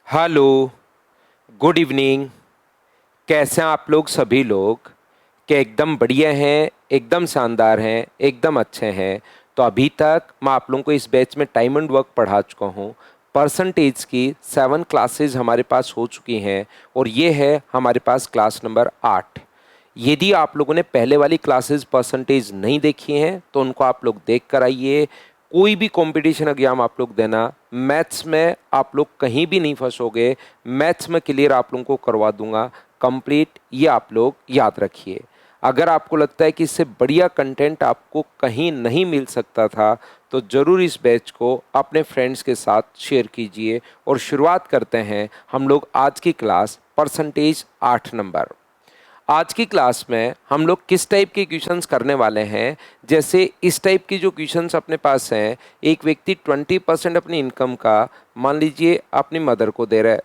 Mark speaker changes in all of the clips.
Speaker 1: Hello. Good evening. कैसे हैं आप लोग सभी लोग? क्या एकदम बढ़िया हैं, एकदम शानदार हैं, एकदम अच्छे हैं? तो अभी तक मैं आप लोगों को इस बैच में टाइम एंड वर्क पढ़ा चुका हूँ। परसेंटेज की 7 क्लासेज हमारे पास हो चुकी हैं और ये है हमारे पास क्लास नंबर 8। यदि आप लोगों ने पहले वाली क्लासेस परसेंटेज नहीं देखी हैं तो उनको आप लोग देख कर आइए। कोई भी कंपटीशन एग्जाम आप लोग देना, मैथ्स में आप लोग कहीं भी नहीं फंसोगे। मैथ्स में क्लियर आप लोगों को करवा दूंगा कंप्लीट, ये आप लोग याद रखिए। अगर आपको लगता है कि इससे बढ़िया कंटेंट आपको कहीं नहीं मिल सकता था तो ज़रूर इस बैच को अपने फ्रेंड्स के साथ शेयर कीजिए। और शुरुआत करते हैं हम लोग आज की क्लास परसेंटेज 8 नंबर। आज की क्लास में हम लोग किस टाइप के क्वेश्चंस करने वाले हैं, जैसे इस टाइप की जो क्वेश्चंस अपने पास हैं। एक व्यक्ति 20% अपनी इनकम का मान लीजिए अपनी मदर को दे रहा है,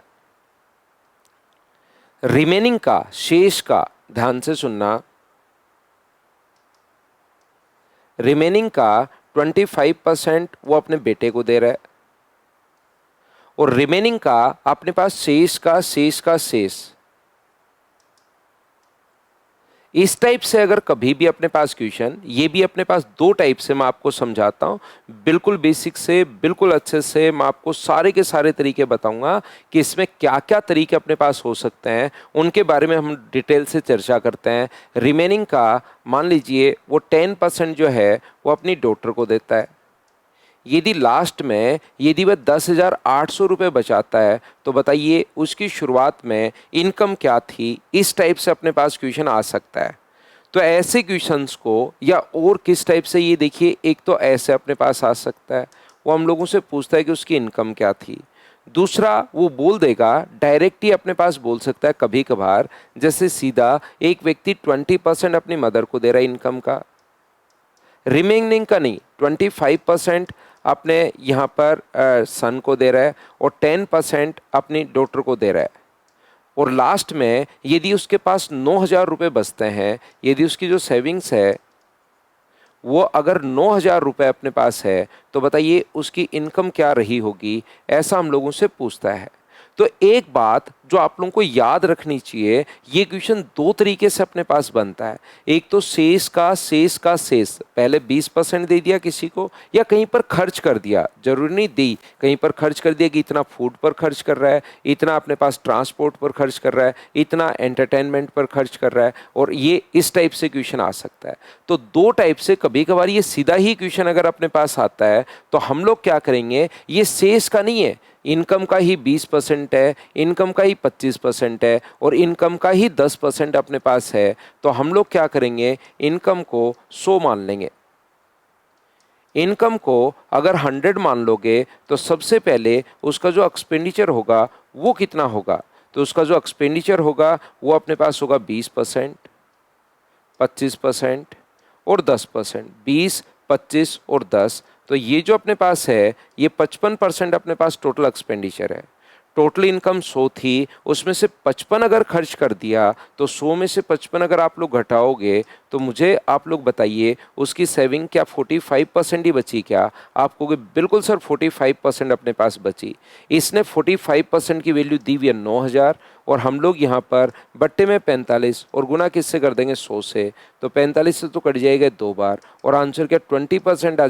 Speaker 1: रिमेनिंग का शेष का, ध्यान से सुनना, रिमेनिंग का 25% वो अपने बेटे को दे रहा है और रिमेनिंग का अपने पास शेष। इस टाइप से अगर कभी भी अपने पास क्वेश्चन, ये भी अपने पास दो टाइप से मैं आपको समझाता हूँ, बिल्कुल बेसिक से बिल्कुल अच्छे से मैं आपको सारे के सारे तरीके बताऊंगा कि इसमें क्या क्या तरीके अपने पास हो सकते हैं, उनके बारे में हम डिटेल से चर्चा करते हैं। रिमेनिंग का मान लीजिए वो 10% जो है वो अपनी डॉटर को देता है। यदि लास्ट में यदि वह 10,800 रुपये बचाता है तो बताइए उसकी शुरुआत में इनकम क्या थी। इस टाइप से अपने पास क्वेश्चन आ सकता है। तो ऐसे क्वेश्चंस को या और किस टाइप से, ये देखिए, एक तो ऐसे अपने पास आ सकता है, वो हम लोगों से पूछता है कि उसकी इनकम क्या थी। दूसरा वो बोल देगा, डायरेक्ट ही अपने पास बोल सकता है कभी कभार, जैसे सीधा एक व्यक्ति 20% अपनी मदर को दे रहा है इनकम का, रिमेनिंग का नहीं, 25% अपने यहाँ पर सन को दे रहा है और 10% अपनी डॉटर को दे रहा है। और लास्ट में यदि उसके पास 9,000 रुपये बचते हैं, यदि उसकी जो सेविंग्स है वो अगर 9,000 रुपये अपने पास है, तो बताइए उसकी इनकम क्या रही होगी, ऐसा हम लोगों से पूछता है। तो एक बात जो आप लोगों को याद रखनी चाहिए, ये क्वेश्चन दो तरीके से अपने पास बनता है। एक तो शेष, पहले 20% दे दिया किसी को या कहीं पर खर्च कर दिया, जरूरी नहीं दी, कहीं पर खर्च कर दिया कि इतना फूड पर खर्च कर रहा है, इतना अपने पास ट्रांसपोर्ट पर खर्च कर रहा है, इतना एंटरटेनमेंट पर खर्च कर रहा है, और ये इस टाइप से क्वेश्चन आ सकता है। तो दो टाइप से, कभी कभार ये सीधा ही क्वेश्चन अगर अपने पास आता है तो हम लोग क्या करेंगे, ये शेष का नहीं है, इनकम का ही 20% है, इनकम का ही 25% है और इनकम का ही 10% अपने पास है, तो हम लोग क्या करेंगे, इनकम को 100 मान लेंगे। इनकम को अगर 100 मान लोगे तो सबसे पहले उसका जो एक्सपेंडिचर होगा वो कितना होगा, तो उसका जो एक्सपेंडिचर होगा वो अपने पास होगा 20%, 25% और 10%। 20, 25 और 10, तो ये जो अपने पास है ये 55% अपने पास टोटल एक्सपेंडिचर है। टोटल इनकम 100 थी, उसमें से 55 अगर खर्च कर दिया तो 100 में से 55 अगर आप लोग घटाओगे तो मुझे आप लोग बताइए उसकी सेविंग क्या 45% ही बची क्या? आप कहोगे बिल्कुल सर 45% अपने पास बची। इसने 45% की वैल्यू दी हुई है 9,000 और हम लोग यहाँ पर बट्टे में 45 और गुना किससे कर देंगे 100 से, तो 45 से तो कट जाएगा 2 बार और आंसर क्या 20%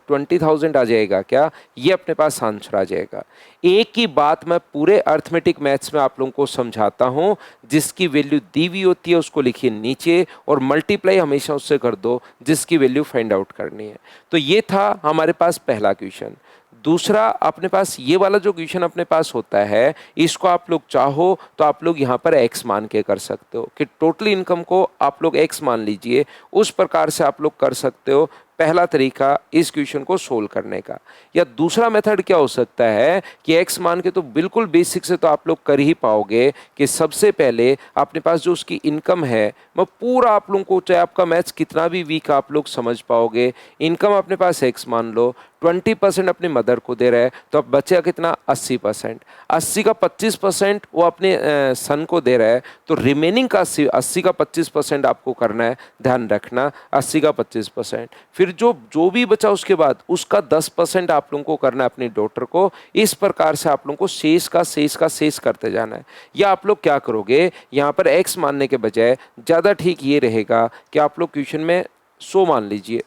Speaker 1: 20,000 आ जाएगा क्या? ये अपने पास आंसर आ जाएगा। एक ही बात मैं पूरे अर्थमेटिक मैथ्स में आप लोगों को समझाता हूँ, जिसकी वैल्यू दी हुई होती है उसको लिखिए नीचे और मल्टीप्लाई हमेशा उससे कर दो जिसकी वैल्यू फाइंड आउट करनी है। तो ये था हमारे पास पहला क्वेश्चन। दूसरा अपने पास ये वाला जो क्वेश्चन अपने पास होता है, इसको आप लोग चाहो तो आप लोग यहाँ पर x मान के कर सकते हो कि टोटल इनकम को आप लोग x मान लीजिए, उस प्रकार से आप लोग कर सकते हो। पहला तरीका इस क्वेश्चन को सोल्व करने का। या दूसरा मेथड क्या हो सकता है कि x मान के तो बिल्कुल बेसिक से तो आप लोग कर ही पाओगे कि सबसे पहले अपने पास जो उसकी इनकम है, मैं पूरा आप लोगों को, चाहे आपका मैथ्स कितना भी वीक आप लोग समझ पाओगे, इनकम अपने पास x मान लो, 20% अपनी मदर को दे रहा है, तो अब बचेगा कितना 80%। 80 का 25% वो अपने सन को दे रहा है, तो रिमेनिंग का 80 का 25% आपको करना है, ध्यान रखना 80 का 25%। फिर जो जो भी बचा उसके बाद उसका 10% आप लोगों को करना है अपनी डॉटर को। इस प्रकार से आप लोगों को शेष का शेष का शेष करते जाना है। या आप लोग क्या करोगे, यहाँ पर x मानने के बजाय ज़्यादा ठीक ये रहेगा कि आप लोग क्वेश्चन में 100 मान लीजिए।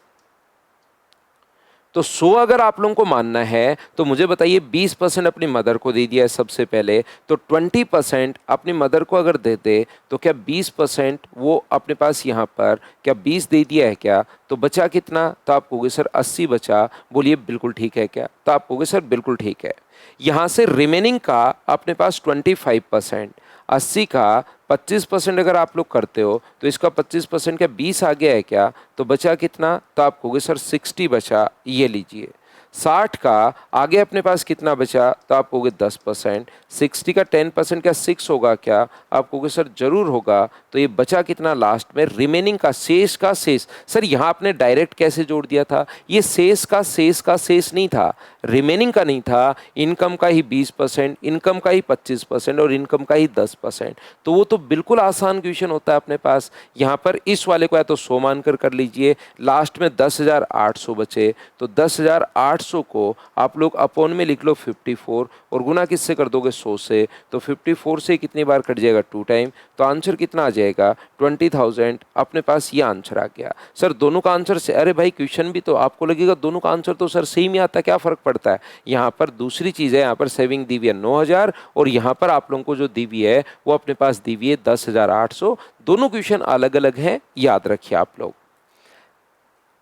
Speaker 1: तो 100 अगर आप लोगों को मानना है तो मुझे बताइए 20% अपनी मदर को दे दिया है सबसे पहले, तो 20% अपनी मदर को अगर देते तो क्या 20% वो अपने पास यहाँ पर क्या 20 दे दिया है क्या, तो बचा कितना, तो आप कहोगे सर 80 बचा। बोलिए बिल्कुल ठीक है क्या, तो आप कहोगे सर बिल्कुल ठीक है। यहाँ से रिमेनिंग का अपने पास 25%, 80 का 25% अगर आप लोग करते हो तो इसका 25% क्या 20 आ गया है क्या, तो बचा कितना, तो आप कहोगे सर 60 बचा, ये लीजिए। 60 का आगे अपने पास कितना बचा, तो आप कहोगे 10%। 60 का 10% क्या 6 होगा क्या, आप कहोगे सर जरूर होगा। तो ये बचा कितना लास्ट में, रिमेनिंग का शेष का शेष। सर यहाँ आपने डायरेक्ट कैसे जोड़ दिया था, ये शेष का शेष नहीं था, रिमेनिंग का नहीं था, इनकम का ही 20%, इनकम का ही 25% और इनकम का ही 10%। तो वो तो बिल्कुल आसान क्वेश्चन होता है अपने पास। यहाँ पर इस वाले को या तो 100 मानकर कर लीजिए, लास्ट में 10,800 बचे, तो 10,800 को आप लोग अपॉन में लिख लो 54 और गुना किससे कर दोगे 100 से, तो 54 से कितनी बार कट जाएगा 2 टाइम, तो आंसर कितना आ जाएगा 20,000। अपने पास ये आंसर आ गया। सर दोनों का आंसर से, अरे भाई क्वेश्चन भी तो आपको लगेगा दोनों का आंसर तो सर सेम ही आता है, क्या फर्क पड़ता है। यहाँ पर दूसरी चीज़ है, यहाँ पर सेविंग दी हुई है 9,000 और यहाँ पर आप लोगों को जो दी हुई है वो अपने पास दी हुई है 10,800। दोनों क्वेश्चन अलग अलग हैं, याद रखिए आप लोग।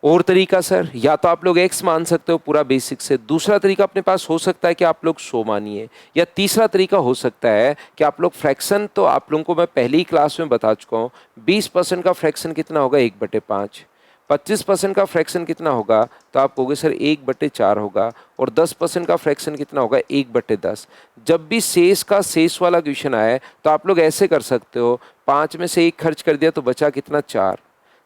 Speaker 1: और तरीका सर, या तो आप लोग x मान सकते हो पूरा बेसिक से, दूसरा तरीका अपने पास हो सकता है कि आप लोग 100 मानिए, या तीसरा तरीका हो सकता है कि आप लोग फ्रैक्शन, तो आप लोगों को मैं पहली ही क्लास में बता चुका हूँ 20% का फ्रैक्शन कितना होगा 1/5, 25% का फ्रैक्शन कितना होगा, तो आप कहोगे सर 1/4 होगा, और 10% का फ्रैक्शन कितना होगा 1/10। जब भी शेष का शेष वाला क्वेश्चन आए तो आप लोग ऐसे कर सकते हो, 5 में से 1 खर्च कर दिया तो बचा कितना 4,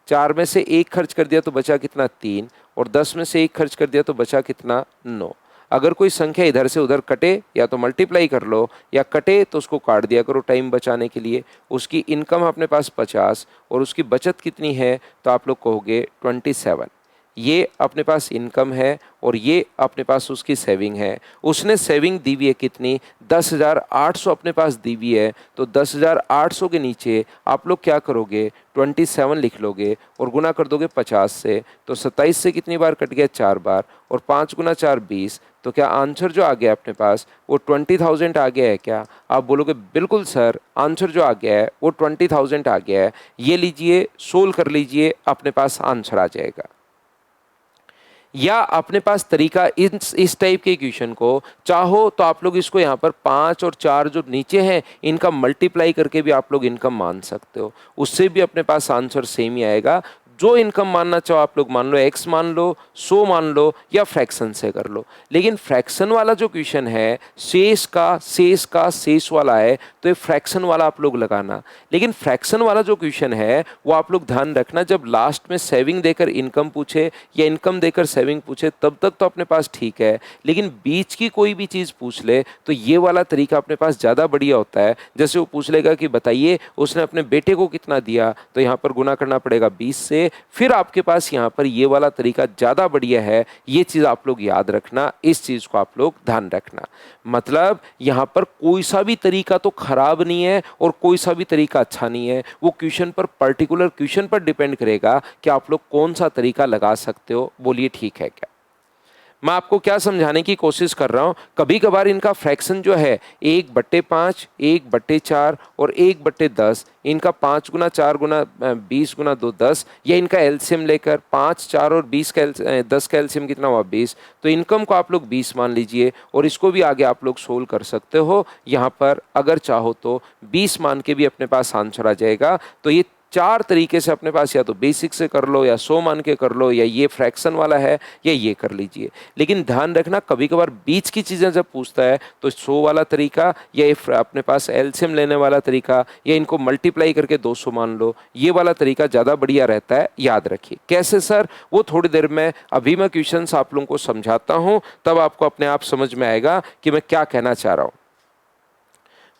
Speaker 1: 4 में से 1 खर्च कर दिया तो बचा कितना 3, और 10 में से 1 खर्च कर दिया तो बचा कितना 9। अगर कोई संख्या इधर से उधर कटे या तो मल्टीप्लाई कर लो, या कटे तो उसको काट दिया करो टाइम बचाने के लिए। उसकी इनकम अपने पास 50 और उसकी बचत कितनी है, तो आप लोग कहोगे 27। ये अपने पास इनकम है और ये अपने पास उसकी सेविंग है। उसने सेविंग दी हुई है कितनी, 10,800 अपने पास दी हुई है, तो 10,800 के नीचे आप लोग क्या करोगे 27 लिख लोगे और गुना कर दोगे 50 से, तो 27 से कितनी बार कट गया 4 बार, और 5 गुना 4 20। तो क्या आंसर जो आ गया अपने पास वो 20,000 आ गया है क्या, आप बोलोगे बिल्कुल सर आंसर जो आ गया है वो 20,000 आ गया है। ये लीजिए सोल्व कर लीजिए, अपने पास आंसर आ जाएगा। या अपने पास तरीका इस टाइप के क्वेश्चन को चाहो तो आप लोग इसको यहाँ पर 5 और 4 जो नीचे हैं इनका मल्टीप्लाई करके भी आप लोग इनकम मान सकते हो, उससे भी अपने पास आंसर सेम ही आएगा। जो इनकम मानना चाहो आप लोग मान लो, x मान लो, 100 मान लो, या फ्रैक्शन से कर लो। लेकिन फ्रैक्शन वाला जो क्वेश्चन है शेष का शेष वाला है, तो ये फ्रैक्शन वाला आप लोग लगाना। लेकिन फ्रैक्शन वाला जो क्वेश्चन है वो आप लोग ध्यान रखना, जब लास्ट में सेविंग देकर इनकम पूछे या इनकम देकर सेविंग पूछे तब तक तो अपने पास ठीक है, लेकिन बीच की कोई भी चीज़ पूछ ले तो ये वाला तरीका अपने पास ज़्यादा बढ़िया होता है। जैसे वो पूछ लेगा कि बताइए उसने अपने बेटे को कितना दिया, तो यहाँ पर गुना करना पड़ेगा 20 से, फिर आपके पास यहाँ पर ये वाला तरीका ज़्यादा बढ़िया है। ये चीज़ आप लोग याद रखना, इस चीज़ को आप लोग ध्यान रखना। मतलब यहाँ पर कोई सा भी तरीका तो खराब नहीं है और कोई सा भी तरीका अच्छा नहीं है, वो क्वेश्चन पर पर्टिकुलर क्वेश्चन पर डिपेंड करेगा कि आप लोग कौन सा तरीका लगा सकते हो। बोलिए ठीक है क्या। मैं आपको क्या समझाने की कोशिश कर रहा हूँ, कभी कभार इनका फ्रैक्शन जो है 1/5, 1/4 और 1/10, इनका 5 गुना 4 गुना 20 गुना 2 10, या इनका एलसीएम लेकर 5, 4 और 10 का एलसीएम कितना हुआ 20, तो इनकम को आप लोग 20 मान लीजिए और इसको भी आगे आप लोग सोल्व कर सकते हो। यहाँ पर अगर चाहो तो 20 मान के भी अपने पास आंसर आ जाएगा। तो ये चार तरीके से अपने पास, या तो बेसिक से कर लो, या 100 मान के कर लो, या ये फ्रैक्शन वाला है, या ये कर लीजिए। लेकिन ध्यान रखना, कभी कभार बीच की चीज़ें जब पूछता है तो 100 वाला तरीका, या ये अपने पास एलसीएम लेने वाला तरीका, या इनको मल्टीप्लाई करके 200 मान लो, ये वाला तरीका ज़्यादा बढ़िया रहता है। याद रखिए। कैसे सर? वो थोड़ी देर में अभी मैं क्वेश्चंस आप लोगों को समझाता हूँ, तब आपको अपने आप समझ में आएगा कि मैं क्या कहना चाह रहा हूँ।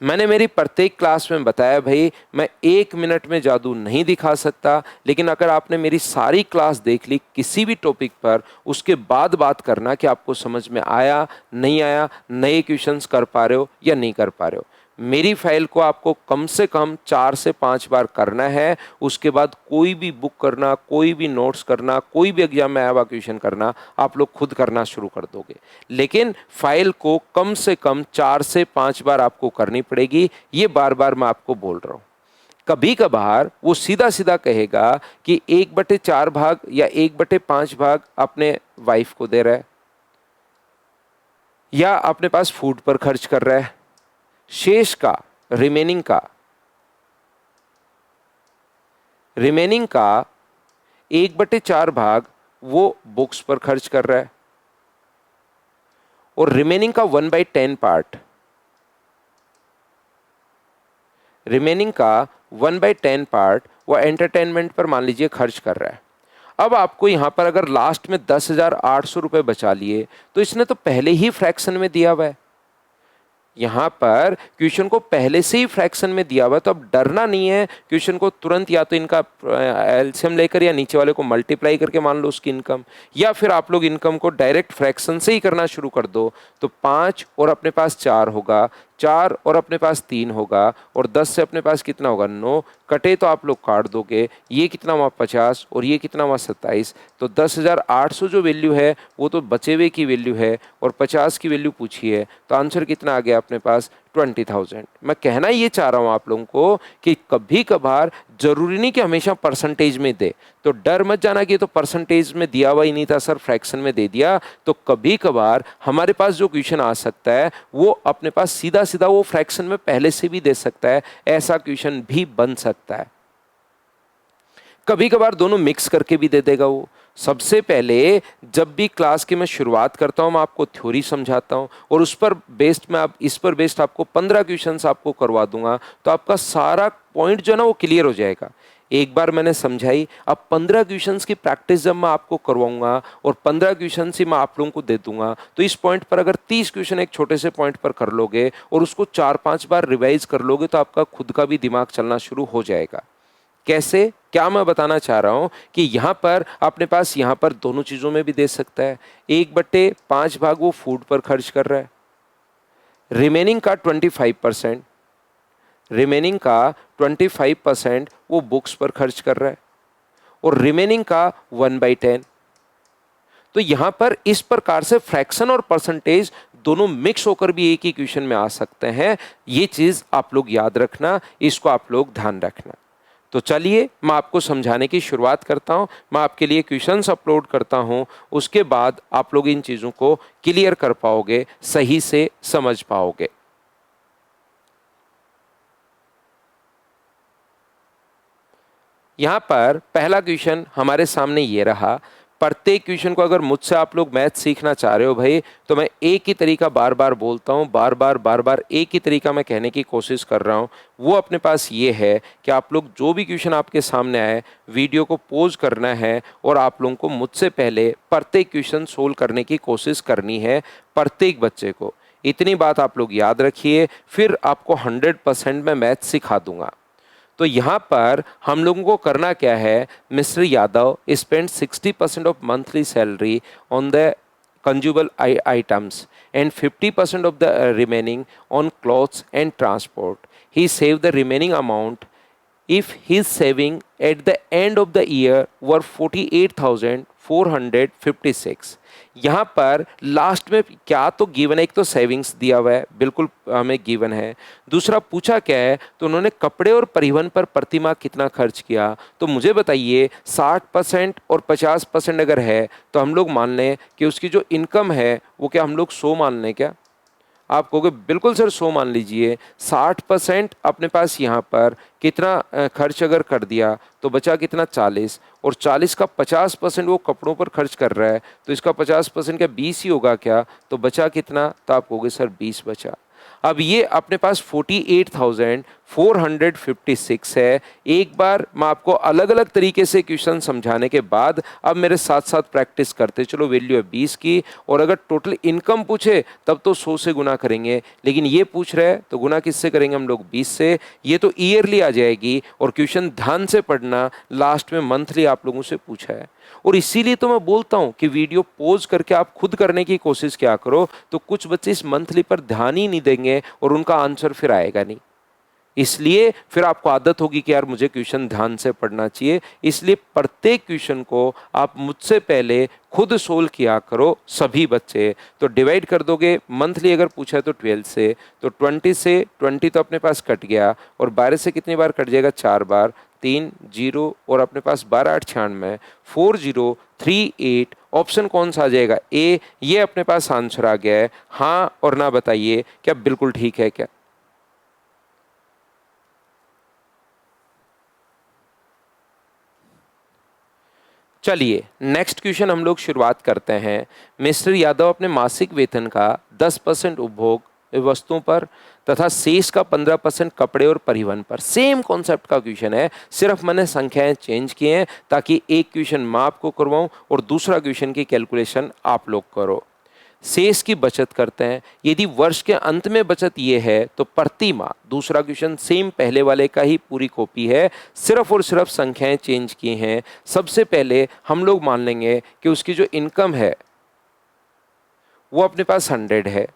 Speaker 1: मैंने मेरी प्रत्येक क्लास में बताया भाई, मैं 1 मिनट में जादू नहीं दिखा सकता, लेकिन अगर आपने मेरी सारी क्लास देख ली किसी भी टॉपिक पर, उसके बाद बात करना कि आपको समझ में आया, नहीं आया, नए क्वेश्चंस कर पा रहे हो या नहीं कर पा रहे हो। मेरी फाइल को आपको कम से कम 4 से 5 बार करना है। उसके बाद कोई भी बुक करना, कोई भी नोट्स करना, कोई भी एग्जाम में आया हुआ क्वेश्चन करना, आप लोग खुद करना शुरू कर दोगे। लेकिन फाइल को कम से कम 4 से 5 बार आपको करनी पड़ेगी। ये बार बार मैं आपको बोल रहा हूँ। कभी कभार वो सीधा सीधा कहेगा कि 1/4 भाग या 1/5 भाग अपने वाइफ को दे रहा है, या अपने पास फूड पर खर्च कर रहा है, शेष का, रिमेनिंग का 1/4 भाग वो बुक्स पर खर्च कर रहा है, और रिमेनिंग का 1/10 पार्ट, वो एंटरटेनमेंट पर मान लीजिए खर्च कर रहा है। अब आपको यहां पर अगर लास्ट में 10,800 रुपए बचा लिए, तो इसने तो पहले ही फ्रैक्शन में दिया हुआ है। यहाँ पर क्वेश्चन को पहले से ही फ्रैक्शन में दिया हुआ है, तो अब डरना नहीं है। क्वेश्चन को तुरंत या तो इनका एलसीएम लेकर या नीचे वाले को मल्टीप्लाई करके मान लो उसकी इनकम, या फिर आप लोग इनकम को डायरेक्ट फ्रैक्शन से ही करना शुरू कर दो। तो 5 और अपने पास 4 होगा, 4 और अपने पास 3 होगा, और 10 से अपने पास कितना होगा? 9। कटे तो आप लोग काट दोगे। ये कितना हुआ? 50, और ये कितना हुआ? 27। तो 10,800 जो वैल्यू है वो तो बचे हुए की वैल्यू है, और 50 की वैल्यू पूछी है, तो आंसर कितना आ गया अपने पास? 20,000। मैं कहना ये चाह रहा हूँ आप लोगों को कि कभी कभार जरूरी नहीं कि हमेशा परसेंटेज में दे। तो डर मत जाना कि तो परसेंटेज में दिया हुआ ही नहीं था सर, फ्रैक्शन में दे दिया। तो कभी कभार हमारे पास जो क्वेश्चन आ सकता है वो अपने पास सीधा सीधा वो फ्रैक्शन में पहले से भी दे सकता है। ऐसा क्वेश्चन भी बन सकता है। कभी कभार दोनों मिक्स करके भी दे देगा वो। सबसे पहले जब भी क्लास की मैं शुरुआत करता हूं, मैं आपको थ्योरी समझाता हूं, और उस पर बेस्ड मैं इस पर बेस्ड आपको 15 क्वेश्चंस आपको करवा दूंगा, तो आपका सारा पॉइंट जो है ना वो क्लियर हो जाएगा। एक बार मैंने समझाई, अब 15 क्वेश्चंस की प्रैक्टिस जब मैं आपको करवाऊंगा और 15 क्वेश्चन ही मैं आप लोगों को दे दूंगा, तो इस पॉइंट पर अगर 30 क्वेश्चन एक छोटे से पॉइंट पर कर लोगे और उसको 4-5 बार रिवाइज कर लोगे, तो आपका खुद का भी दिमाग चलना शुरू हो जाएगा। कैसे? क्या मैं बताना चाह रहा हूं कि यहां पर अपने पास यहां पर दोनों चीजों में भी दे सकता है। 1/5 भाग वो फूड पर खर्च कर रहा है, रिमेनिंग का 25% वो बुक्स पर खर्च कर रहा है, और रिमेनिंग का 1/10। तो यहां पर इस प्रकार से फ्रैक्शन और परसेंटेज दोनों मिक्स होकर भी एक ही क्वेश्चन में आ सकते हैं। ये चीज आप लोग याद रखना, इसको आप लोग ध्यान रखना। तो चलिए मैं आपको समझाने की शुरुआत करता हूं। मैं आपके लिए क्वेश्चंस अपलोड करता हूं, उसके बाद आप लोग इन चीज़ों को क्लियर कर पाओगे, सही से समझ पाओगे। यहां पर पहला क्वेश्चन हमारे सामने ये रहा। प्रत्येक क्वेश्चन को अगर मुझसे आप लोग मैथ सीखना चाह रहे हो भाई, तो मैं एक ही तरीका बार बार बोलता हूँ, बार बार एक ही तरीका मैं कहने की कोशिश कर रहा हूँ। वो अपने पास ये है कि आप लोग जो भी क्वेश्चन आपके सामने आए, वीडियो को पॉज करना है, और आप लोगों को मुझसे पहले प्रत्येक क्वेश्चन सोल्व करने की कोशिश करनी है, प्रत्येक बच्चे को। इतनी बात आप लोग याद रखिए, फिर आपको 100% मैं मैथ सिखा दूंगा। तो यहाँ पर हम लोगों को करना क्या है? Mister Yadav spend 60% of monthly salary on the consumable items and 50% of the remaining on clothes and transport. He saved the remaining amount if his saving at the end of the year were 48,456. यहाँ पर last में क्या तो given है, एक तो savings दिया हुआ है, बिल्कुल हमें गिवन है। दूसरा पूछा क्या है? तो उन्होंने कपड़े और परिवहन पर प्रतिमाह कितना खर्च किया। तो मुझे बताइए 60% और 50% अगर है, तो हम लोग मान लें कि उसकी जो इनकम है वो क्या हम लोग 100 मान लें क्या? आप कहोगे बिल्कुल सर 100 मान लीजिए, 60% अपने पास यहाँ पर कितना खर्च अगर कर दिया तो बचा कितना 40, और 40 का 50% वो कपड़ों पर खर्च कर रहा है, तो इसका 50% क्या 20 ही होगा क्या, तो बचा कितना, तो आप कहोगे सर 20 बचा। अब ये अपने पास 48,456 है। एक बार मैं आपको अलग अलग तरीके से क्वेश्चन समझाने के बाद अब मेरे साथ साथ प्रैक्टिस करते चलो। वैल्यू है 20 की, और अगर टोटल इनकम पूछे तब तो 100 से गुना करेंगे, लेकिन ये पूछ रहे हैं तो गुना किससे करेंगे हम लोग, 20 से। ये तो ईयरली आ जाएगी, और क्वेश्चन ध्यान से पढ़ना, लास्ट में मंथली आप लोगों से पूछा है। और इसीलिए तो मैं बोलता हूं कि वीडियो पॉज करके आप खुद करने की कोशिश क्या करो, तो कुछ बच्चे इस मंथली पर ध्यान ही नहीं देंगे और उनका आंसर फिर आएगा नहीं। इसलिए फिर आपको आदत होगी कि यार मुझे क्वेश्चन ध्यान से पढ़ना चाहिए। इसलिए प्रत्येक क्वेश्चन को आप मुझसे पहले खुद सोल्व किया करो सभी बच्चे। तो डिवाइड कर दोगे, मंथली अगर पूछा है तो 12 से, तो 20 से 20 तो अपने पास कट गया, और 12 से कितनी बार कट जाएगा, 4 बार, 3 0, और अपने पास 12 8 96, 4038। ऑप्शन कौन सा आ जाएगा, ए। ये अपने पास आंसर आ गया है। हाँ और ना बताइए क्या बिल्कुल ठीक है क्या। चलिए नेक्स्ट क्वेश्चन हम लोग शुरुआत करते हैं। मिस्टर यादव अपने मासिक वेतन का 10% उपभोग वस्तुओं पर तथा शेष का 15% कपड़े और परिवहन पर। सेम कॉन्सेप्ट का क्वेश्चन है, सिर्फ मैंने संख्याएं चेंज किए हैं ताकि एक क्वेश्चन मैं आपको करवाऊं और दूसरा क्वेश्चन की कैलकुलेशन आप लोग करो। शेष की बचत करते हैं। यदि वर्ष के अंत में बचत ये है तो प्रति माह, दूसरा क्वेश्चन सेम पहले वाले का ही पूरी कॉपी है, सिर्फ और सिर्फ संख्याएं चेंज की हैं। सबसे पहले हम लोग मान लेंगे कि उसकी जो इनकम है वो अपने पास 100 है,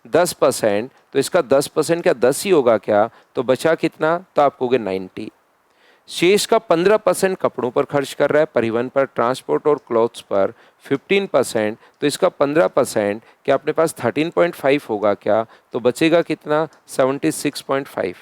Speaker 1: 10%, तो इसका 10% क्या 10 ही होगा क्या, तो बचा कितना, तो आप कहोगे 90। शेष का 15% कपड़ों पर खर्च कर रहा है, परिवहन पर, ट्रांसपोर्ट और क्लॉथ्स पर 15%, तो इसका 15% क्या अपने पास 13.5 होगा क्या, तो बचेगा कितना, 76.5।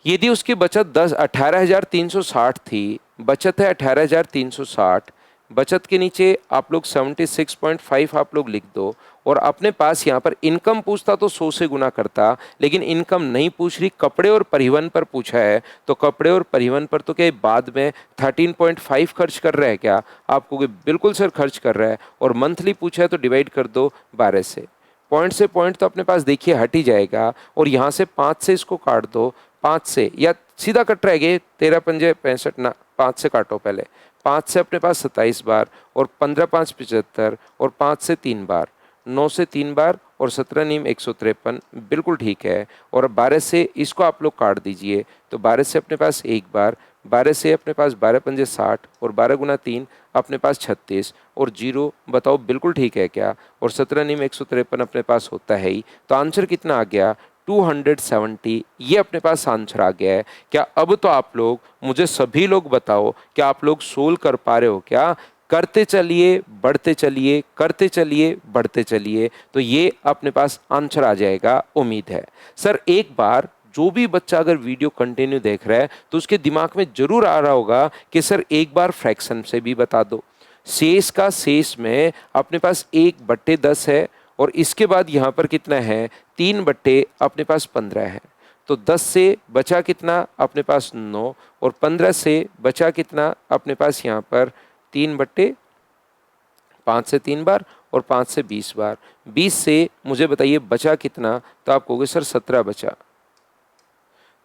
Speaker 1: यदि उसकी बचत 18,360 थी, बचत है 18,360, बचत के नीचे आप लोग 76.5 आप लोग लिख दो, और अपने पास यहाँ पर इनकम पूछता तो 100 से गुना करता, लेकिन इनकम नहीं पूछ रही, कपड़े और परिवहन पर पूछा है, तो कपड़े और परिवहन पर तो क्या बाद में 13.5 खर्च कर रहा है क्या, आपको बिल्कुल सर खर्च कर रहा है, और मंथली पूछा है तो डिवाइड कर दो 12 से। पॉइंट से पॉइंट तो अपने पास देखिए हट ही जाएगा, और यहाँ से 5 से इसको काट दो, 5 से, या सीधा कट रहेगा, 13 पंजे 65 ना, 5 से काटो पहले, 5 से अपने पास 27 बार, और 15 5 75, और 5 से 3 बार, 9 से 3 बार, और 17 नीम 153, बिल्कुल ठीक है। और 12 से इसको आप लोग काट दीजिए, तो 12 से अपने पास एक बार, 12 से अपने पास 12 पंजे 60, और 12 गुना 3 अपने पास 36, और 0 बताओ बिल्कुल ठीक है क्या, और 17 नीम 153 अपने पास होता है ही, तो आंसर कितना आ गया, 270। ये अपने पास आंसर आ गया है क्या। अब तो आप लोग मुझे सभी लोग बताओ, क्या आप लोग सोल्व कर पा रहे हो क्या। करते चलिए, बढ़ते चलिए, करते चलिए, बढ़ते चलिए, तो ये अपने पास आंसर आ जाएगा, उम्मीद है। सर एक बार जो भी बच्चा अगर वीडियो कंटिन्यू देख रहा है तो उसके दिमाग में जरूर आ रहा होगा कि सर एक बार फ्रैक्शन से भी बता दो। शेष का शेष में अपने पास 1/10 है, और इसके बाद यहाँ पर कितना है, 3 अपने पास 15 है, तो 10 से बचा कितना अपने पास 9, और 15 से बचा कितना अपने पास यहाँ पर 3/5 से 3 बार, और 5 से 20 बार। 20 से मुझे बताइए बचा कितना, तो आप कहोगे सर 17 बचा,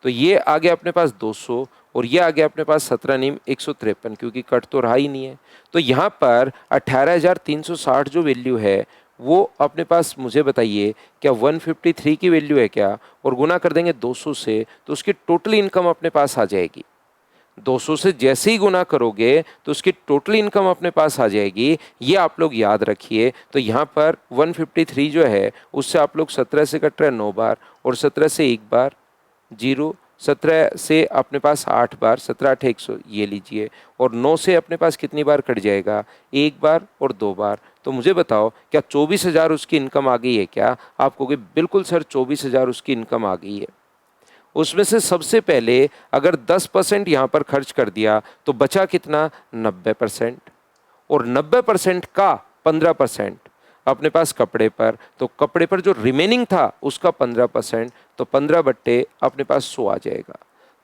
Speaker 1: तो ये आ गया अपने पास 200, और ये आ गया अपने पास 17 नीम 153, क्योंकि कट तो रहा ही नहीं है। तो यहाँ पर 18,360 जो वैल्यू है वो अपने पास मुझे बताइए क्या 153 की वैल्यू है क्या, और गुना कर देंगे 200 से, तो उसकी टोटल इनकम अपने पास आ जाएगी। 200 से जैसे ही गुना करोगे तो उसकी टोटल इनकम अपने पास आ जाएगी, ये आप लोग याद रखिए। तो यहाँ पर 153 जो है उससे आप लोग 17 से कट रहे 9 बार, और 17 से एक बार 0, 17 से अपने पास 8 बार, 17 8 100, ये लीजिए, और 9 से अपने पास कितनी बार कट जाएगा, एक बार और 2 बार। तो मुझे बताओ क्या 24,000 उसकी इनकम आ गई है क्या, आप कहोगे बिल्कुल सर 24,000 उसकी इनकम आ गई है। उसमें से सबसे पहले अगर 10% यहाँ पर खर्च कर दिया तो बचा कितना, 90%, और 90% का 15%, अपने पास कपड़े पर, तो कपड़े पर जो रिमेनिंग था उसका 15%, तो 15 बट्टे अपने पास 100 आ जाएगा।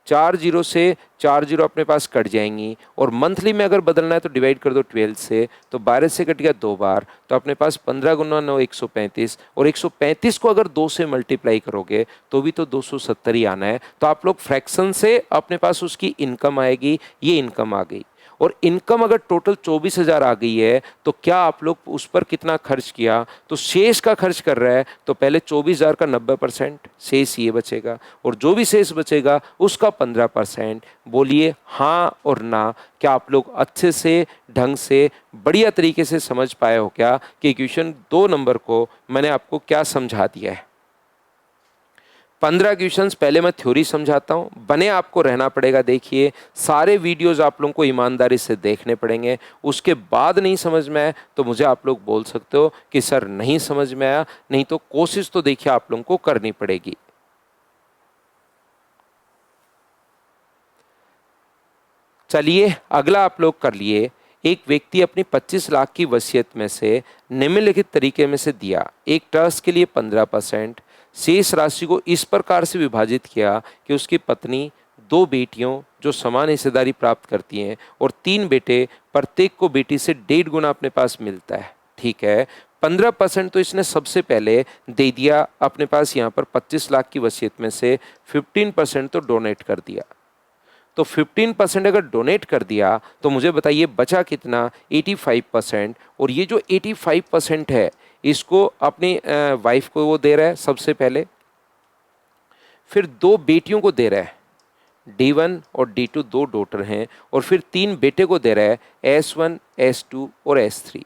Speaker 1: 4 जीरो से 4 जीरो अपने पास कट जाएंगी, और मंथली में अगर बदलना है तो डिवाइड कर दो 12 से, तो 12 से कट गया 2 बार, तो अपने पास 15 गुना 9 135, और 135 को अगर 2 से मल्टीप्लाई करोगे तो भी तो 270 ही आना है। तो आप लोग फ्रैक्शन से अपने पास उसकी इनकम आएगी, ये इनकम आ गई। और इनकम अगर टोटल 24,000 आ गई है तो क्या आप लोग उस पर कितना खर्च किया, तो शेष का खर्च कर रहा है तो पहले 24,000 का 90% शेष ये बचेगा, और जो भी शेष बचेगा उसका 15%। बोलिए हाँ और ना, क्या आप लोग अच्छे से ढंग से बढ़िया तरीके से समझ पाए हो क्या कि क्वेश्चन 2 नंबर को मैंने आपको क्या समझा दिया है। 15 क्वेश्चंस पहले मैं थ्योरी समझाता हूँ, बने आपको रहना पड़ेगा। देखिए सारे वीडियोस आप लोगों को ईमानदारी से देखने पड़ेंगे, उसके बाद नहीं समझ में आए तो मुझे आप लोग बोल सकते हो कि सर नहीं समझ में आया, नहीं तो कोशिश तो देखिए आप लोगों को करनी पड़ेगी। चलिए अगला आप लोग कर लिए। एक व्यक्ति अपनी 25 लाख की वसीयत में से निम्नलिखित तरीके में से दिया। एक ट्रस्ट के लिए 15%, शेष राशि को इस प्रकार से विभाजित किया कि उसकी पत्नी, 2 बेटियों जो समान हिस्सेदारी प्राप्त करती हैं, और 3 बेटे, प्रत्येक को बेटी से 1.5 गुना अपने पास मिलता है। ठीक है, 15% तो इसने सबसे पहले दे दिया अपने पास, यहाँ पर 25 लाख की वसीयत में से 15% तो डोनेट कर दिया। तो 15% अगर डोनेट कर दिया तो मुझे बताइए बचा कितना, 85%। और ये जो 85% है इसको अपनी वाइफ को वो दे रहा है सबसे पहले, फिर 2 बेटियों को दे रहा है, D1 और D2 2 डॉटर हैं, और फिर 3 बेटे को दे रहा है, S1 S2 और S3।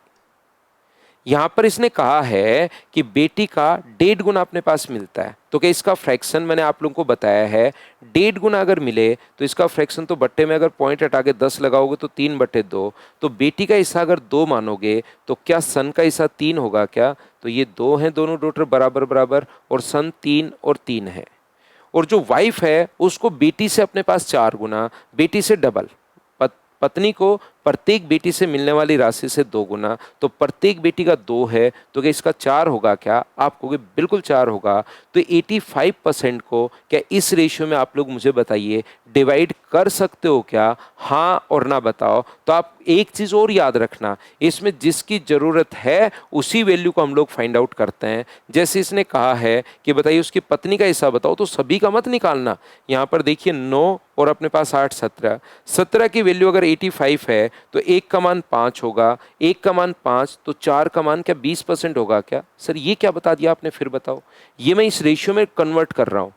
Speaker 1: यहाँ पर इसने कहा है कि बेटी का 1.5 गुना अपने पास मिलता है, तो क्या इसका फ्रैक्शन मैंने आप लोगों को बताया है, 1.5 गुना अगर मिले तो इसका फ्रैक्शन तो बट्टे में अगर पॉइंट हटा के 10 लगाओगे तो 3/2, तो बेटी का हिस्सा अगर 2 मानोगे तो क्या सन का हिस्सा 3 होगा क्या, तो ये 2 हैं दोनों डॉटर बराबर बराबर, और सन 3 और 3 है। और जो वाइफ है उसको बेटी से अपने पास 4 गुना, बेटी से डबल, पत्नी को प्रत्येक बेटी से मिलने वाली राशि से 2 गुना, तो प्रत्येक बेटी का 2 है, तो क्या इसका 4 होगा क्या, आप कहोगे बिल्कुल 4 होगा। तो 85% को क्या इस रेशियो में आप लोग मुझे बताइए डिवाइड कर सकते हो क्या, हाँ और ना बताओ। तो आप एक चीज़ और याद रखना, इसमें जिसकी ज़रूरत है उसी वैल्यू को हम लोग फाइंड आउट करते हैं। जैसे इसने कहा है कि बताइए उसकी पत्नी का हिस्सा बताओ, तो सभी का मत निकालना। यहाँ पर देखिए 9 और अपने पास 8 17, 17 की वैल्यू अगर 85 है तो 1 का मान 5 होगा, 1 का मान 5, तो 4 का मान क्या 20% होगा क्या। सर ये क्या बता दिया आपने, फिर बताओ। ये मैं इस रेशियो में कन्वर्ट कर रहा हूँ,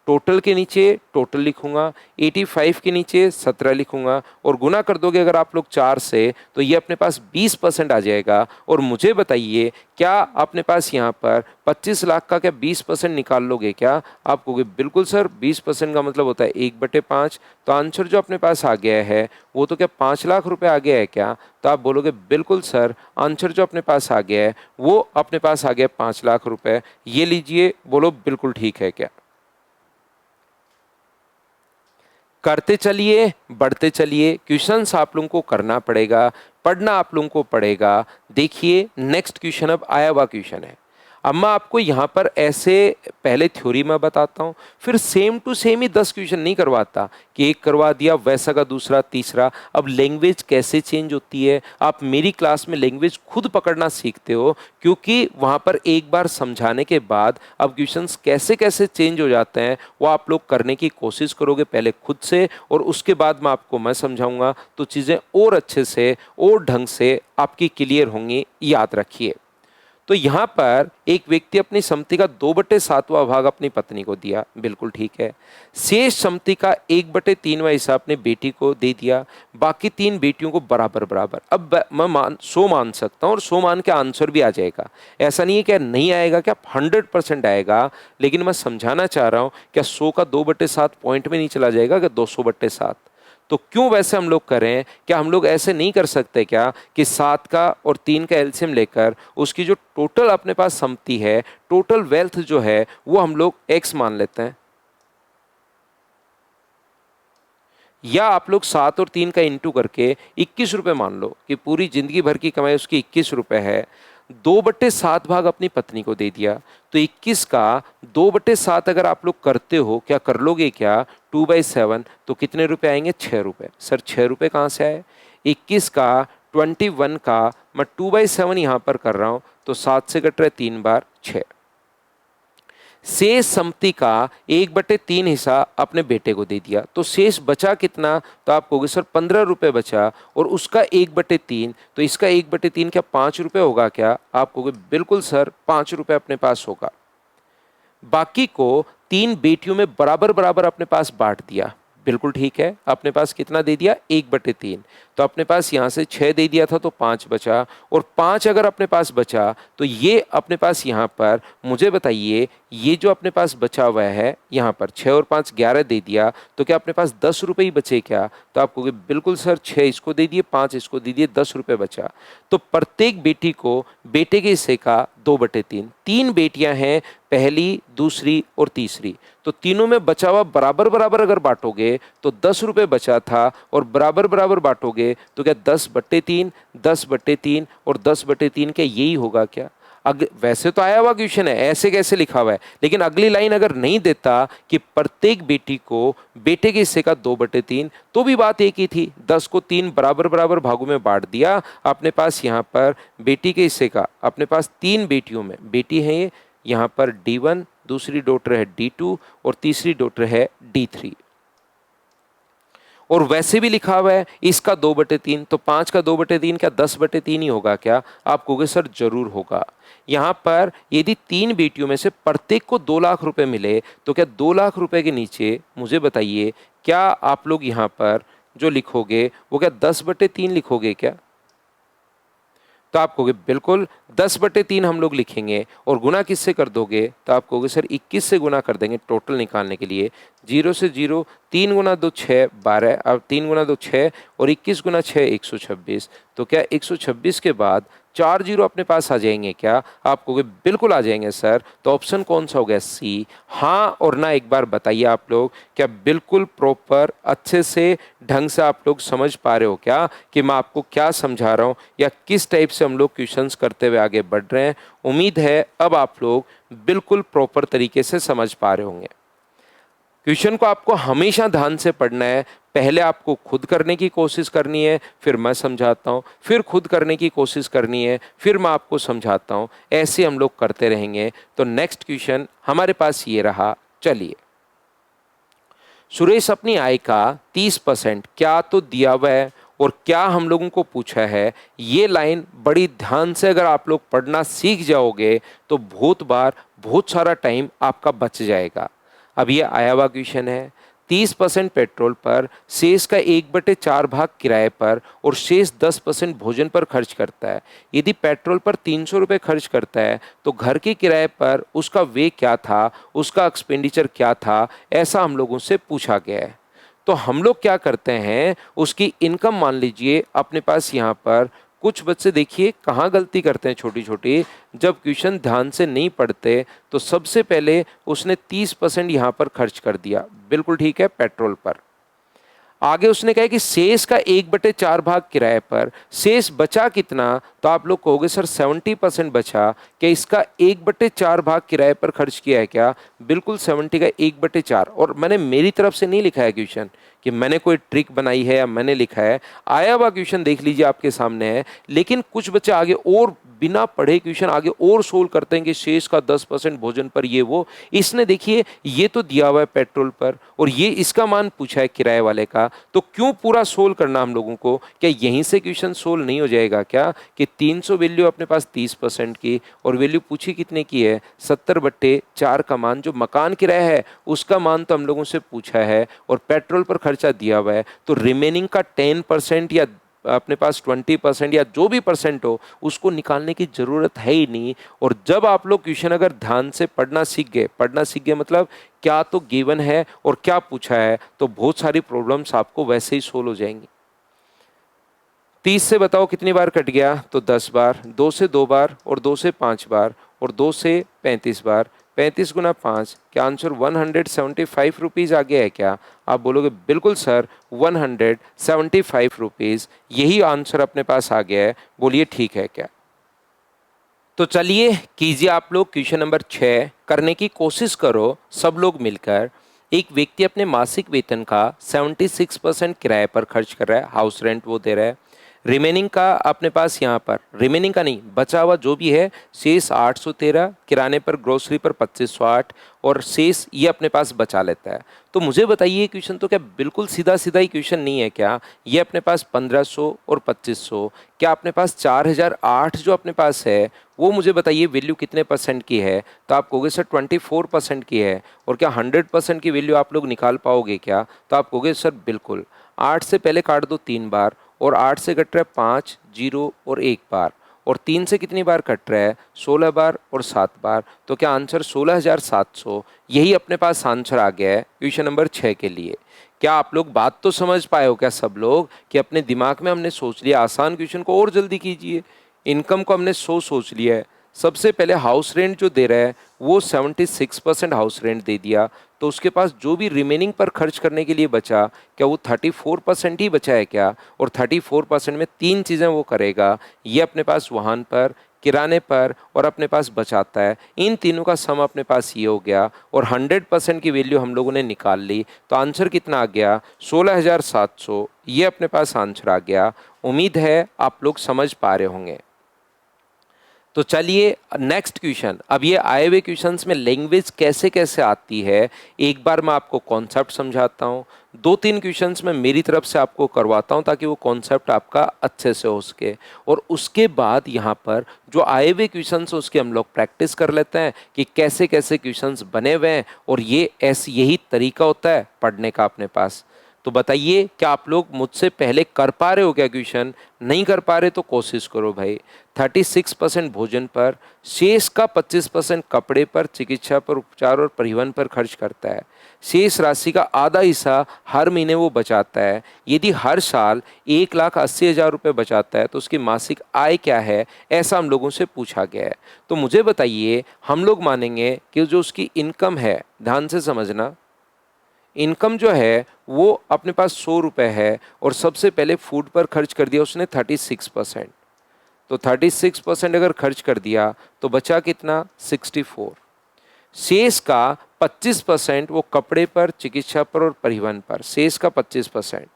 Speaker 1: टोटल के नीचे टोटल लिखूंगा, 85 के नीचे 17 लिखूंगा, और गुना कर दोगे अगर आप लोग 4 से तो ये अपने पास 20% आ जाएगा। और मुझे बताइए क्या अपने पास यहाँ पर 25 लाख का क्या 20% निकाल लोगे क्या, आप कहोगे बिल्कुल सर 20% का मतलब होता है 1/5, तो आंसर जो अपने पास आ गया है वो तो क्या 5 लाख रुपए आ गया है क्या, तो आप बोलोगे बिल्कुल सर आंसर जो अपने पास आ गया है वो अपने पास आ गया 5 लाख रुपए, ये लीजिए, बोलो बिल्कुल ठीक है क्या। करते चलिए, बढ़ते चलिए, क्वेश्चंस आप लोगों को करना पड़ेगा, पढ़ना आप लोगों को पड़ेगा। देखिए नेक्स्ट क्वेश्चन अब आया हुआ क्वेश्चन है। अब मैं आपको यहाँ पर ऐसे पहले थ्योरी में बताता हूँ, फिर सेम टू सेम ही 10 क्वेश्चन नहीं करवाता कि एक करवा दिया वैसा का दूसरा तीसरा। अब लैंग्वेज कैसे चेंज होती है, आप मेरी क्लास में लैंग्वेज खुद पकड़ना सीखते हो, क्योंकि वहाँ पर एक बार समझाने के बाद अब क्वेश्चंस कैसे कैसे चेंज हो जाते हैं वो आप लोग करने की कोशिश करोगे पहले खुद से, और उसके बाद मैं समझाऊंगा तो चीज़ें और अच्छे से और ढंग से आपकी क्लियर होंगी, याद रखिए। तो यहाँ पर एक व्यक्ति अपनी संपत्ति का 2/7वां भाग अपनी पत्नी को दिया, बिल्कुल ठीक है। शेष संपत्ति का 1/3वां हिस्सा अपने बेटी को दे दिया, बाकी 3 बेटियों को बराबर बराबर। अब मैं 100 मान सकता हूँ और 100 मान के आंसर भी आ जाएगा, ऐसा नहीं है क्या नहीं आएगा, क्या 100% आएगा। लेकिन मैं समझाना चाह रहा हूँ क्या 100 का 2/7 पॉइंट में नहीं चला जाएगा क्या 200/7। तो क्यों वैसे हम लोग करें, क्या हम लोग ऐसे नहीं कर सकते क्या कि 7 का और 3 का एलसीएम लेकर उसकी जो टोटल अपने पास संपत्ति है, टोटल वेल्थ जो है वो हम लोग x मान लेते हैं, या आप लोग 7 और 3 का इंटू करके 21 रुपये मान लो कि पूरी जिंदगी भर की कमाई उसकी 21 रुपये है। 2/7 भाग अपनी पत्नी को दे दिया। तो 21 का 2/7 अगर आप लोग करते हो, क्या कर लोगे क्या, 2/7, तो कितने रुपए आएंगे, 6 रुपए। सर 6 रुपए कहाँ से आए, 21 का 21 का मैं 2/7 यहां पर कर रहा हूं, तो 7 से कट रहे 3 बार 6। शेष संपत्ति का 1/3 हिस्सा अपने बेटे को दे दिया, तो शेष बचा कितना, तो आप कहोगे सर 15 रुपए बचा, और उसका 1/3, तो इसका 1/3 क्या 5 रुपए होगा क्या, आप कहोगे बिल्कुल सर 5 रुपए अपने पास होगा। बाकी को 3 बेटियों में बराबर बराबर अपने पास बांट दिया, बिल्कुल ठीक है। अपने पास कितना दे दिया, 1/3, तो अपने पास यहाँ से 6 दे दिया था तो 5 बचा, और 5 अगर अपने पास बचा तो ये अपने पास यहाँ पर, मुझे बताइए, ये जो अपने पास बचा हुआ है यहाँ पर 6 और 5 11 दे दिया, तो क्या अपने पास 10 रुपये ही बचे क्या, तो आप कहोगे बिल्कुल सर 6 इसको दे दिए, 5 इसको दे दिए, 10 रुपये बचा। तो प्रत्येक बेटी को बेटे के हिस्से का 2/3, 3 बेटियां हैं, पहली, दूसरी और तीसरी, तो तीनों में बचा हुआ बराबर बराबर अगर बांटोगे तो 10 रुपये बचा था, और बराबर बराबर बांटोगे तो क्या 10/3, 10/3 और 10/3, क्या यही होगा क्या। वैसे तो आया हुआ क्वेश्चन है, ऐसे कैसे लिखा हुआ है, लेकिन अगली लाइन अगर नहीं देता कि प्रत्येक बेटी को बेटे के हिस्से का 2/3, तो भी बात एक ही थी, 10 को 3 बराबर बराबर भागों में बांट दिया। अपने पास यहाँ पर बेटी के हिस्से का, अपने पास 3 बेटियों में, बेटी है ये, यहाँ पर D1, दूसरी डॉटर है D2 और तीसरी डॉटर है D3, और वैसे भी लिखा हुआ है इसका 2/3, तो 5 का 2/3 क्या 10/3 ही होगा क्या, आप कहोगे सर जरूर होगा। यहाँ पर यदि 3 बेटियों में से प्रत्येक को 2 लाख रुपए मिले, तो क्या 2 लाख रुपए के नीचे मुझे बताइए, क्या आप लोग यहाँ पर जो लिखोगे वो क्या 10/3 लिखोगे क्या, तो आप कहोगे बिल्कुल 10/3 हम लोग लिखेंगे, और गुना किससे कर दोगे, तो आप कहोगे सर 21 से गुना कर देंगे टोटल निकालने के लिए, 0 से 0, 3 गुना 2 6 12, अब 3 गुना 2 6 और 21 गुना 6 126, तो क्या 126 के बाद 4 जीरो अपने पास आ जाएंगे क्या, आप कहोगे बिल्कुल आ जाएंगे सर। तो ऑप्शन कौन सा हो गया, सी। हाँ और ना एक बार बताइए आप लोग, क्या बिल्कुल प्रॉपर अच्छे से ढंग से आप लोग समझ पा रहे हो क्या कि मैं आपको क्या समझा रहा हूँ, या किस टाइप से हम लोग क्वेश्चंस करते हुए आगे बढ़ रहे हैं। उम्मीद है अब आप लोग बिल्कुल प्रॉपर तरीके से समझ पा रहे होंगे। क्वेश्चन को आपको हमेशा ध्यान से पढ़ना है, पहले आपको खुद करने की कोशिश करनी है, फिर मैं समझाता हूँ, फिर खुद करने की कोशिश करनी है, फिर मैं आपको समझाता हूँ, ऐसे हम लोग करते रहेंगे। तो नेक्स्ट क्वेश्चन हमारे पास ये रहा, चलिए। सुरेश अपनी आय का 30% क्या तो दिया हुआ है और क्या हम लोगों को पूछा है, ये लाइन बड़ी ध्यान से अगर आप लोग पढ़ना सीख जाओगे तो बहुत बार बहुत सारा टाइम आपका बच जाएगा। अब ये आया हुआ क्वेश्चन है, 30% पेट्रोल पर, शेष का 1/4 भाग किराए पर और शेष 10% भोजन पर खर्च करता है। यदि पेट्रोल पर 300 रुपये खर्च करता है तो घर के किराए पर उसका व्यय क्या था, उसका एक्सपेंडिचर क्या था, ऐसा हम लोगों से पूछा गया है। तो हम लोग क्या करते हैं, उसकी इनकम मान लीजिए अपने पास यहाँ पर। कुछ बच्चे देखिए कहाँ गलती करते हैं छोटी छोटी, जब क्वेश्चन ध्यान से नहीं पढ़ते तो सबसे पहले उसने 30% यहाँ पर खर्च कर दिया, बिल्कुल ठीक है, पेट्रोल पर। आगे उसने कहा कि शेष का 1/4 भाग किराए पर, शेष बचा कितना, तो आप लोग कहोगे सर 70% बचा, क्या इसका 1/4 भाग किराए पर खर्च किया है क्या, बिल्कुल 70 का 1/4। और मैंने मेरी तरफ से नहीं लिखा है क्वेश्चन कि मैंने कोई ट्रिक बनाई है या मैंने लिखा है, आया हुआ क्वेश्चन देख लीजिए आपके सामने है। लेकिन कुछ बच्चे आगे और बिना पढ़े क्वेश्चन आगे और सोल्व करते हैं कि शेष का 10% भोजन पर, ये वो। इसने देखिए ये तो दिया हुआ है पेट्रोल पर और ये इसका मान पूछा है किराए वाले का, तो क्यों पूरा सोल्व करना हम लोगों को, क्या यहीं से क्वेश्चन सोल्व नहीं हो जाएगा क्या कि 300 वैल्यू अपने पास 30% की और वैल्यू पूछी कितने की है, 70/4 का मान जो मकान किराया है उसका मान तो हम लोगों से पूछा है और पेट्रोल पर खर्चा दिया हुआ है, तो रिमेनिंग का 10% या अपने पास 20% या जो भी परसेंट हो उसको निकालने की ज़रूरत है ही नहीं। और जब आप लोग क्वेश्चन अगर ध्यान से पढ़ना सीख गए मतलब क्या तो गिवन है और क्या पूछा है, तो बहुत सारी प्रॉब्लम्स आपको वैसे ही सोल्व हो जाएंगी। 30 से बताओ कितनी बार कट गया, तो 10 बार, 2 से 2 बार और 2 से 5 बार और 2 से 35 बार, 35 गुना 5, क्या आंसर 175 रुपीज़ आ गया है क्या, आप बोलोगे बिल्कुल सर 175 रुपीज़, यही आंसर अपने पास आ गया है, बोलिए ठीक है क्या। तो चलिए कीजिए आप लोग क्वेश्चन नंबर 6 करने की कोशिश करो सब लोग मिलकर। एक व्यक्ति अपने मासिक वेतन का 76% किराए पर खर्च कर रहा है, हाउस रेंट वो दे रहा है। रिमेनिंग का अपने पास यहाँ पर रिमेनिंग का नहीं, बचा हुआ जो भी है शेष 813, किराने पर ग्रोसरी पर 2508 और शेष ये अपने पास बचा लेता है। तो मुझे बताइए ये क्वेश्चन तो क्या बिल्कुल सीधा सीधा ही क्वेश्चन नहीं है क्या? ये अपने पास 1500 और 2500, क्या अपने पास 4008 जो अपने पास है वो मुझे बताइए वैल्यू कितने परसेंट की है? तो आप कहोगे सर 24% की है। और क्या 100% की वैल्यू आप लोग निकाल पाओगे क्या? तो आप कहोगे सर बिल्कुल। 8 से पहले काट दो 3 बार, और 8 से कट रहा है 5, 0 और 1 बार, और 3 से कितनी बार कट रहा है? 16 बार और 7 बार। तो क्या आंसर 16,700 यही अपने पास आंसर आ गया है क्वेश्चन नंबर 6 के लिए। क्या आप लोग बात तो समझ पाए हो क्या सब लोग कि अपने दिमाग में हमने सोच लिया? आसान क्वेश्चन को और जल्दी कीजिए। इनकम को हमने सोच लिया है। सबसे पहले हाउस रेंट जो दे रहा है वो 76% हाउस रेंट दे दिया, तो उसके पास जो भी रिमेनिंग पर खर्च करने के लिए बचा, क्या वो 34% ही बचा है क्या? और 34% में 3 चीज़ें वो करेगा, ये अपने पास वाहन पर, किराने पर और अपने पास बचाता है। इन तीनों का सम अपने पास ये हो गया, और 100% की वैल्यू हम लोगों ने निकाल ली। तो आंसर कितना आ गया? 16,700 ये अपने पास आंसर आ गया। उम्मीद है आप लोग समझ पा रहे होंगे। तो चलिए नेक्स्ट क्वेश्चन। अब ये आए हुए क्वेश्चंस में लैंग्वेज कैसे कैसे आती है एक बार मैं आपको कॉन्सेप्ट समझाता हूँ। 2-3 क्वेश्चंस मैं मेरी तरफ से आपको करवाता हूँ ताकि वो कॉन्सेप्ट आपका अच्छे से हो सके, और उसके बाद यहाँ पर जो आए हुए क्वेश्चंस उसके हम लोग प्रैक्टिस कर लेते हैं कि कैसे कैसे क्वेश्चंस बने हुए हैं, और ये ऐसे यही तरीका होता है पढ़ने का अपने पास। तो बताइए क्या आप लोग मुझसे पहले कर पा रहे हो क्या क्वेश्चन? नहीं कर पा रहे तो कोशिश करो भाई। 36% भोजन पर, शेष का 25% कपड़े पर, चिकित्सा पर, उपचार और परिवहन पर खर्च करता है। शेष राशि का आधा हिस्सा हर महीने वो बचाता है। यदि हर साल 1,80,000 रुपये बचाता है तो उसकी मासिक आय क्या है, ऐसा हम लोगों से पूछा गया है। तो मुझे बताइए, हम लोग मानेंगे कि जो उसकी इनकम है, ध्यान से समझना, इनकम जो है वो अपने पास 100 रुपये है, और सबसे पहले फूड पर खर्च कर दिया उसने 36%। तो 36% अगर खर्च कर दिया तो बचा कितना? 64। शेष का 25% वो कपड़े पर, चिकित्सा पर और परिवहन पर, शेष का 25%,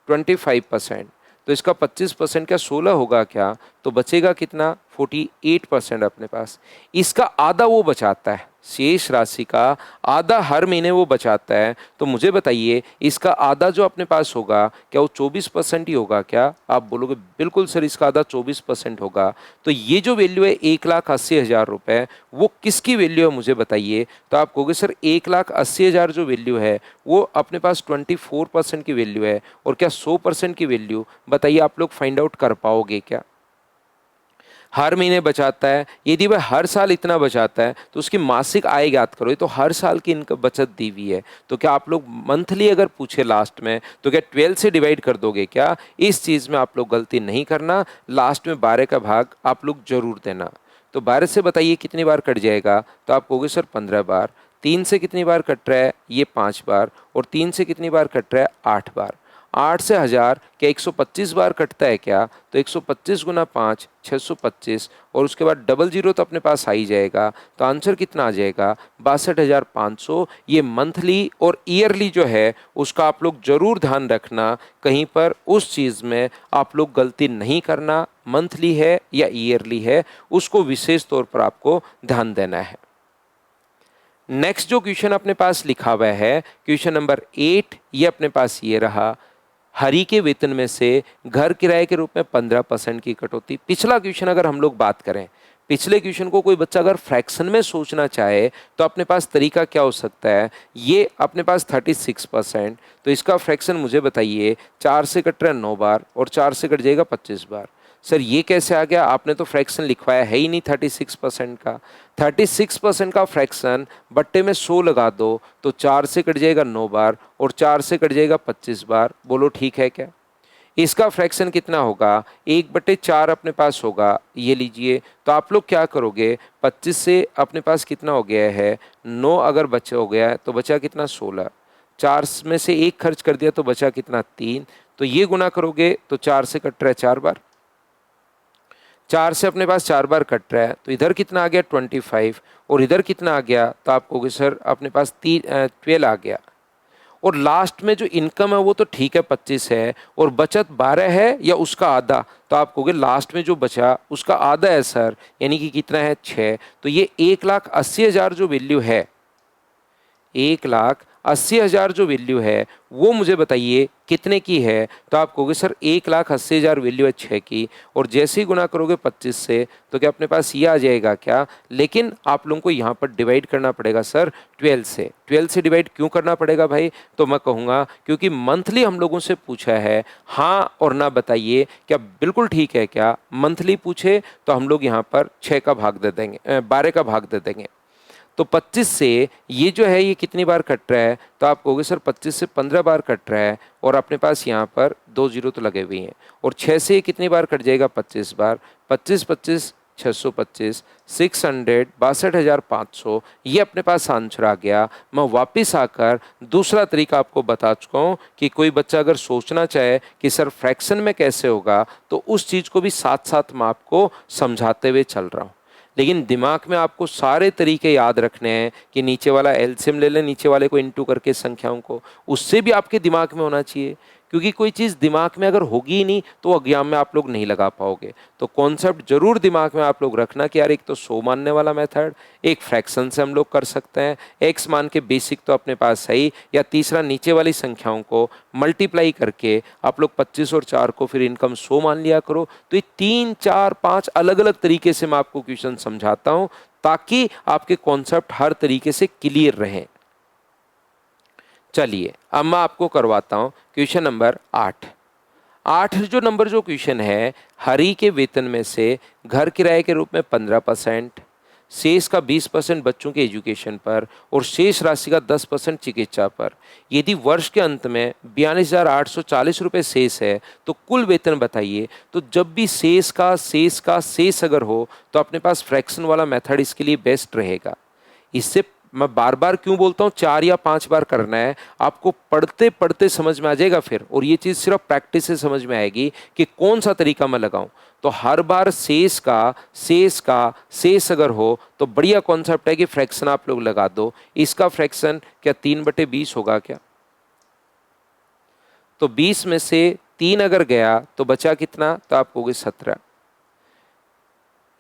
Speaker 1: 25%। तो इसका 25% क्या 16 होगा क्या? तो बचेगा कितना? 48% अपने पास। इसका आधा वो बचाता है, शेष राशि का आधा हर महीने वो बचाता है। तो मुझे बताइए इसका आधा जो अपने पास होगा क्या वो 24% ही होगा क्या? आप बोलोगे बिल्कुल सर इसका आधा 24% होगा। तो ये जो वैल्यू है 1,80,000 रुपये, वो किसकी वैल्यू है मुझे बताइए? तो आप कहोगे सर 1,80,000 जो वैल्यू है वो अपने पास 24% की वैल्यू है, और क्या 100% की वैल्यू? बताइए आप लोग फाइंड आउट कर पाओगे क्या? हर महीने बचाता है, यदि वह हर साल इतना बचाता है तो उसकी मासिक आय ज्ञात करो। ये तो हर साल की इनकम बचत दी हुई है। तो क्या आप लोग मंथली अगर पूछे लास्ट में तो क्या 12 से डिवाइड कर दोगे क्या? इस चीज़ में आप लोग गलती नहीं करना, लास्ट में 12 का भाग आप लोग जरूर देना। तो 12 से बताइए कितनी बार कट जाएगा? तो आप कहोगे सर 15 बार। 3 से कितनी बार कट रहा है? ये 5 बार। और 3 से कितनी बार कट रहा है? 8 बार। 8 से 1000 क्या 125 बार कटता है क्या? तो 125 गुना 5 625, और उसके बाद डबल जीरो तो अपने पास आ ही जाएगा। तो आंसर कितना आ जाएगा? 62,500। ये मंथली और ईयरली जो है उसका आप लोग जरूर ध्यान रखना, कहीं पर उस चीज़ में आप लोग गलती नहीं करना। मंथली है या ईयरली है उसको विशेष तौर पर आपको ध्यान देना है। नेक्स्ट जो क्वेश्चन अपने पास लिखा हुआ है क्वेश्चन नंबर 8, ये अपने पास ये रहा। हरि के वेतन में से घर किराए के रूप में 15% की कटौती। पिछला क्वेश्चन अगर हम लोग बात करें, पिछले क्वेश्चन को कोई बच्चा अगर फ्रैक्शन में सोचना चाहे तो अपने पास तरीका क्या हो सकता है? ये अपने पास 36%, तो इसका फ्रैक्शन मुझे बताइए। 4 से कट रहा है 9 बार, और 4 से कट जाएगा 25 बार। सर ये कैसे आ गया? आपने तो फ्रैक्शन लिखवाया है ही नहीं 36% का। 36% का फ्रैक्शन बट्टे में 100 लगा दो तो 4 से कट जाएगा 9 बार, और 4 से कट जाएगा 25 बार। बोलो ठीक है क्या? इसका फ्रैक्शन कितना होगा? 1/4 अपने पास होगा, ये लीजिए। तो आप लोग क्या करोगे? 25 से अपने पास कितना हो गया है? 9 अगर बचा हो गया है तो बचा कितना? 16। 4 में से 1 खर्च कर दिया तो बचा कितना? 3। तो ये गुना करोगे तो 4 से कट रहा है 4 बार। 4 से अपने पास 4 बार कट रहा है, तो इधर कितना आ गया 25 और इधर कितना आ गया, तो आप कहोगे सर अपने पास 12 आ गया। और लास्ट में जो इनकम है वो तो ठीक है 25 है और बचत 12 है या उसका आधा, तो आप कहोगे लास्ट में जो बचा उसका आधा है सर, यानी कि कितना है 6। तो ये 1,80,000 जो वैल्यू है, 1,80,000 जो वैल्यू है वो मुझे बताइए कितने की है। तो आप कहोगे सर 1,80,000 वैल्यू है 6 की, और जैसे ही गुना करोगे 25 से तो क्या अपने पास ये आ जाएगा क्या, लेकिन आप लोगों को यहाँ पर डिवाइड करना पड़ेगा सर 12 से। 12 से डिवाइड क्यों करना पड़ेगा भाई, तो मैं कहूँगा क्योंकि मंथली हम लोगों से पूछा है, हाँ और ना बताइए क्या बिल्कुल ठीक है क्या। मंथली पूछे तो हम लोग यहाँ पर 6 का भाग दे देंगे, 12 का भाग दे देंगे। तो 25 से ये जो है ये कितनी बार कट रहा है, तो आप कहोगे सर 25 से 15 बार कट रहा है और अपने पास यहाँ पर 2 जीरो तो लगे हुए हैं। और 6 से ये कितनी बार कट जाएगा 25 बार, 25 25 625 62,500 ये अपने पास आंसर आ गया। मैं वापस आकर दूसरा तरीका आपको बता चुका हूँ कि कोई बच्चा अगर सोचना चाहे कि सर फ्रैक्शन में कैसे होगा, तो उस चीज़ को भी साथ साथ मैं आपको समझाते हुए चल रहा हूँ। लेकिन दिमाग में आपको सारे तरीके याद रखने हैं कि नीचे वाला एलसीएम ले लें, नीचे वाले को इनटू करके संख्याओं को, उससे भी आपके दिमाग में होना चाहिए। क्योंकि कोई चीज़ दिमाग में अगर होगी ही नहीं तो एग्जाम में आप लोग नहीं लगा पाओगे। तो कॉन्सेप्ट जरूर दिमाग में आप लोग रखना कि यार एक तो 100 मानने वाला मेथड, एक फ्रैक्शन से हम लोग कर सकते हैं, एक्स मान के बेसिक तो अपने पास सही, या तीसरा नीचे वाली संख्याओं को मल्टीप्लाई करके आप लोग 25 और 4 को फिर इनकम 100 मान लिया करो। तो ये 3 4 5 अलग अलग तरीके से मैं आपको क्वेश्चन समझाता हूँ ताकि आपके कॉन्सेप्ट हर तरीके से क्लियर रहें। चलिए अब मैं आपको करवाता हूं क्वेश्चन नंबर 8 जो नंबर जो क्वेश्चन है, हरी के वेतन में से घर किराए के रूप में 15%, शेष का 20% बच्चों के एजुकेशन पर और शेष राशि का 10% चिकित्सा पर। यदि वर्ष के अंत में 42,840 रुपये शेष है तो कुल वेतन बताइए। तो जब भी शेष अगर हो तो अपने पास फ्रैक्शन वाला मेथड इसके लिए बेस्ट रहेगा। इससे मैं बार बार क्यों बोलता हूँ 4 या 5 बार करना है, आपको पढ़ते पढ़ते समझ में आ जाएगा फिर, और ये चीज़ सिर्फ प्रैक्टिस से समझ में आएगी कि कौन सा तरीका मैं लगाऊं। तो हर बार शेष अगर हो तो बढ़िया कॉन्सेप्ट है कि फ्रैक्शन आप लोग लगा दो। इसका फ्रैक्शन क्या 3/20 होगा क्या, तो 20 में से 3 अगर गया तो बचा कितना, तो आप कहोगे 17।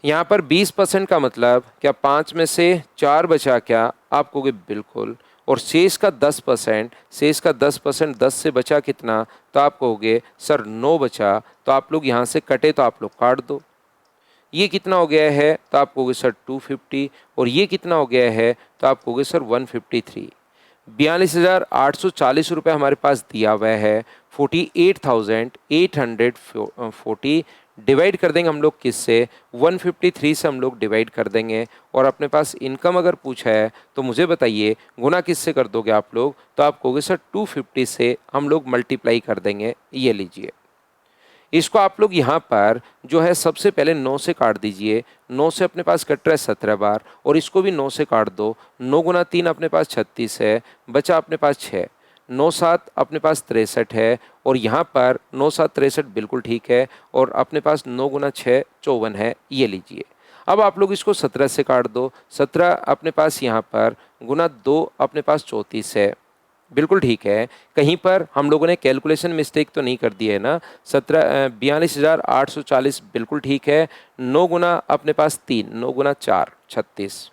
Speaker 1: यहाँ पर 20% का मतलब क्या 5 में से 4 बचा क्या, आप कहोगे बिल्कुल। और शेष का 10%, 10 से बचा कितना, तो आप कहोगे सर 9 बचा। तो आप लोग यहाँ से कटे तो आप लोग काट दो। ये कितना हो गया है, तो आप कहोगे सर 250, और ये कितना हो गया है, तो आप कहोगे सर 153। 42,840 रुपये हमारे पास दिया हुआ है। 48,840 डिवाइड कर देंगे हम लोग किससे, 153 से हम लोग डिवाइड कर देंगे। और अपने पास इनकम अगर पूछा है तो मुझे बताइए गुना किससे कर दोगे आप लोग, तो आप कहोगे सर 250 से हम लोग मल्टीप्लाई कर देंगे। ये लीजिए, इसको आप लोग यहाँ पर जो है सबसे पहले 9 से काट दीजिए। 9 से अपने पास कट रहा है 17 बार, और इसको भी 9 से काट दो। 9 गुना 3 अपने पास 36 है, बचा अपने पास 6। 9 7 अपने पास 63 है, और यहाँ पर 9 7 63 बिल्कुल ठीक है, और अपने पास 9 गुना 6 54 है। ये लीजिए, अब आप लोग इसको 17 से काट दो। 17 अपने पास यहाँ पर गुना 2 अपने पास 34 है, बिल्कुल ठीक है। कहीं पर हम लोगों ने कैलकुलेशन मिस्टेक तो नहीं कर दी है ना। 42,840 बिल्कुल ठीक है। 9 गुना अपने पास 3, 9 गुना 4 36।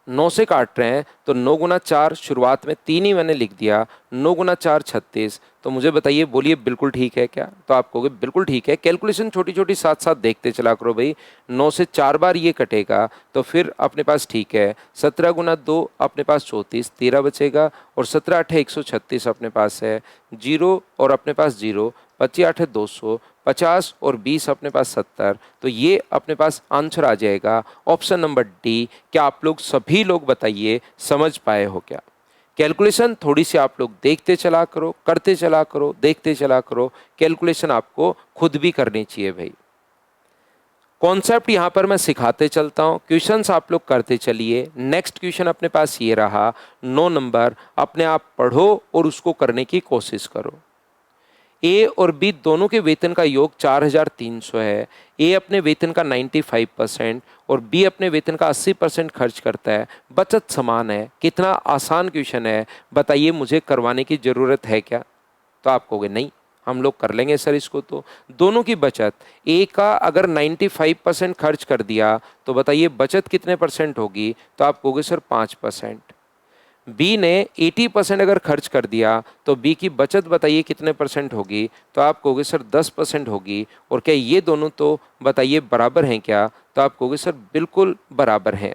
Speaker 1: 9 से काट रहे हैं तो 9 गुना 4 शुरुआत में 3 ही मैंने लिख दिया, 9 गुना 4 36। तो मुझे बताइए, बोलिए बिल्कुल ठीक है क्या, तो आप कहोगे बिल्कुल ठीक है। कैलकुलेशन छोटी छोटी साथ साथ देखते चला करो भाई। 9 से 4 बार ये कटेगा तो फिर अपने पास ठीक है। 17 गुना 2 अपने पास 34, 13 बचेगा, और 17 8 136 अपने पास है, 0 और अपने पास 0, 25 8 200, 50 और 20 अपने पास 70। तो ये अपने पास आंसर आ जाएगा ऑप्शन नंबर डी। क्या आप लोग सभी लोग बताइए समझ पाए हो क्या। कैलकुलेशन थोड़ी सी आप लोग देखते चला करो, करते चला करो, देखते चला करो। कैलकुलेशन आपको खुद भी करनी चाहिए भाई। कॉन्सेप्ट यहाँ पर मैं सिखाते चलता हूँ, क्वेश्चंस आप लोग करते चलिए। नेक्स्ट क्वेश्चन अपने पास ये रहा 9 नंबर, अपने आप पढ़ो और उसको करने की कोशिश करो। ए और बी दोनों के वेतन का योग 4,300 है। ए अपने वेतन का 95% और बी अपने वेतन का 80% खर्च करता है, बचत समान है। कितना आसान क्वेश्चन है, बताइए मुझे करवाने की ज़रूरत है क्या? तो आप कहोगे नहीं, हम लोग कर लेंगे सर इसको। तो दोनों की बचत, ए का अगर 95% खर्च कर दिया तो बताइए बचत कितने परसेंट होगी? तो आप कहोगे सर 5%। बी ने 80% अगर खर्च कर दिया तो बी की बचत बताइए कितने परसेंट होगी? तो आप कहोगे सर 10% होगी। और क्या ये दोनों तो बताइए बराबर हैं क्या? तो आप कहोगे सर बिल्कुल बराबर हैं।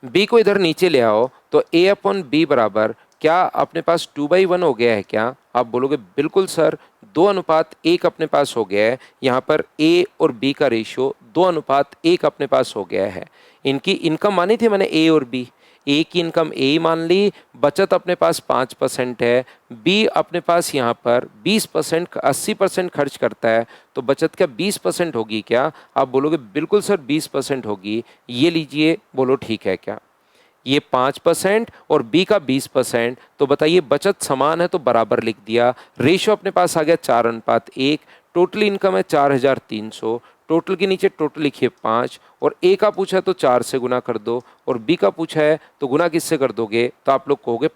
Speaker 1: बी को इधर नीचे ले आओ तो ए अपॉन बी बराबर, क्या अपने पास 2/1 हो गया है क्या? आप बोलोगे बिल्कुल सर, 2:1 अपने पास हो गया है। यहाँ पर ए और बी का रेशियो 2:1 अपने पास हो गया है। इनकी इनकम मानी थी मैंने ए और बी, ए की इनकम ए मान ली, बचत अपने पास 5% है। बी अपने पास यहाँ पर 20% 80% खर्च करता है, तो बचत क्या 20% होगी क्या? आप बोलोगे बिल्कुल सर 20% होगी। ये लीजिए, बोलो ठीक है क्या? ये 5% और बी का 20%, तो बताइए बचत समान है तो बराबर लिख दिया। रेशो अपने पास आ गया 4:1। टोटल इनकम है 4,300। टोटल के नीचे टोटल लिखिए 5, और ए का पूछा है तो 4 से गुना कर दो, और बी का पूछा है तो गुना किससे कर दोगे? तो आप लोग कहोगे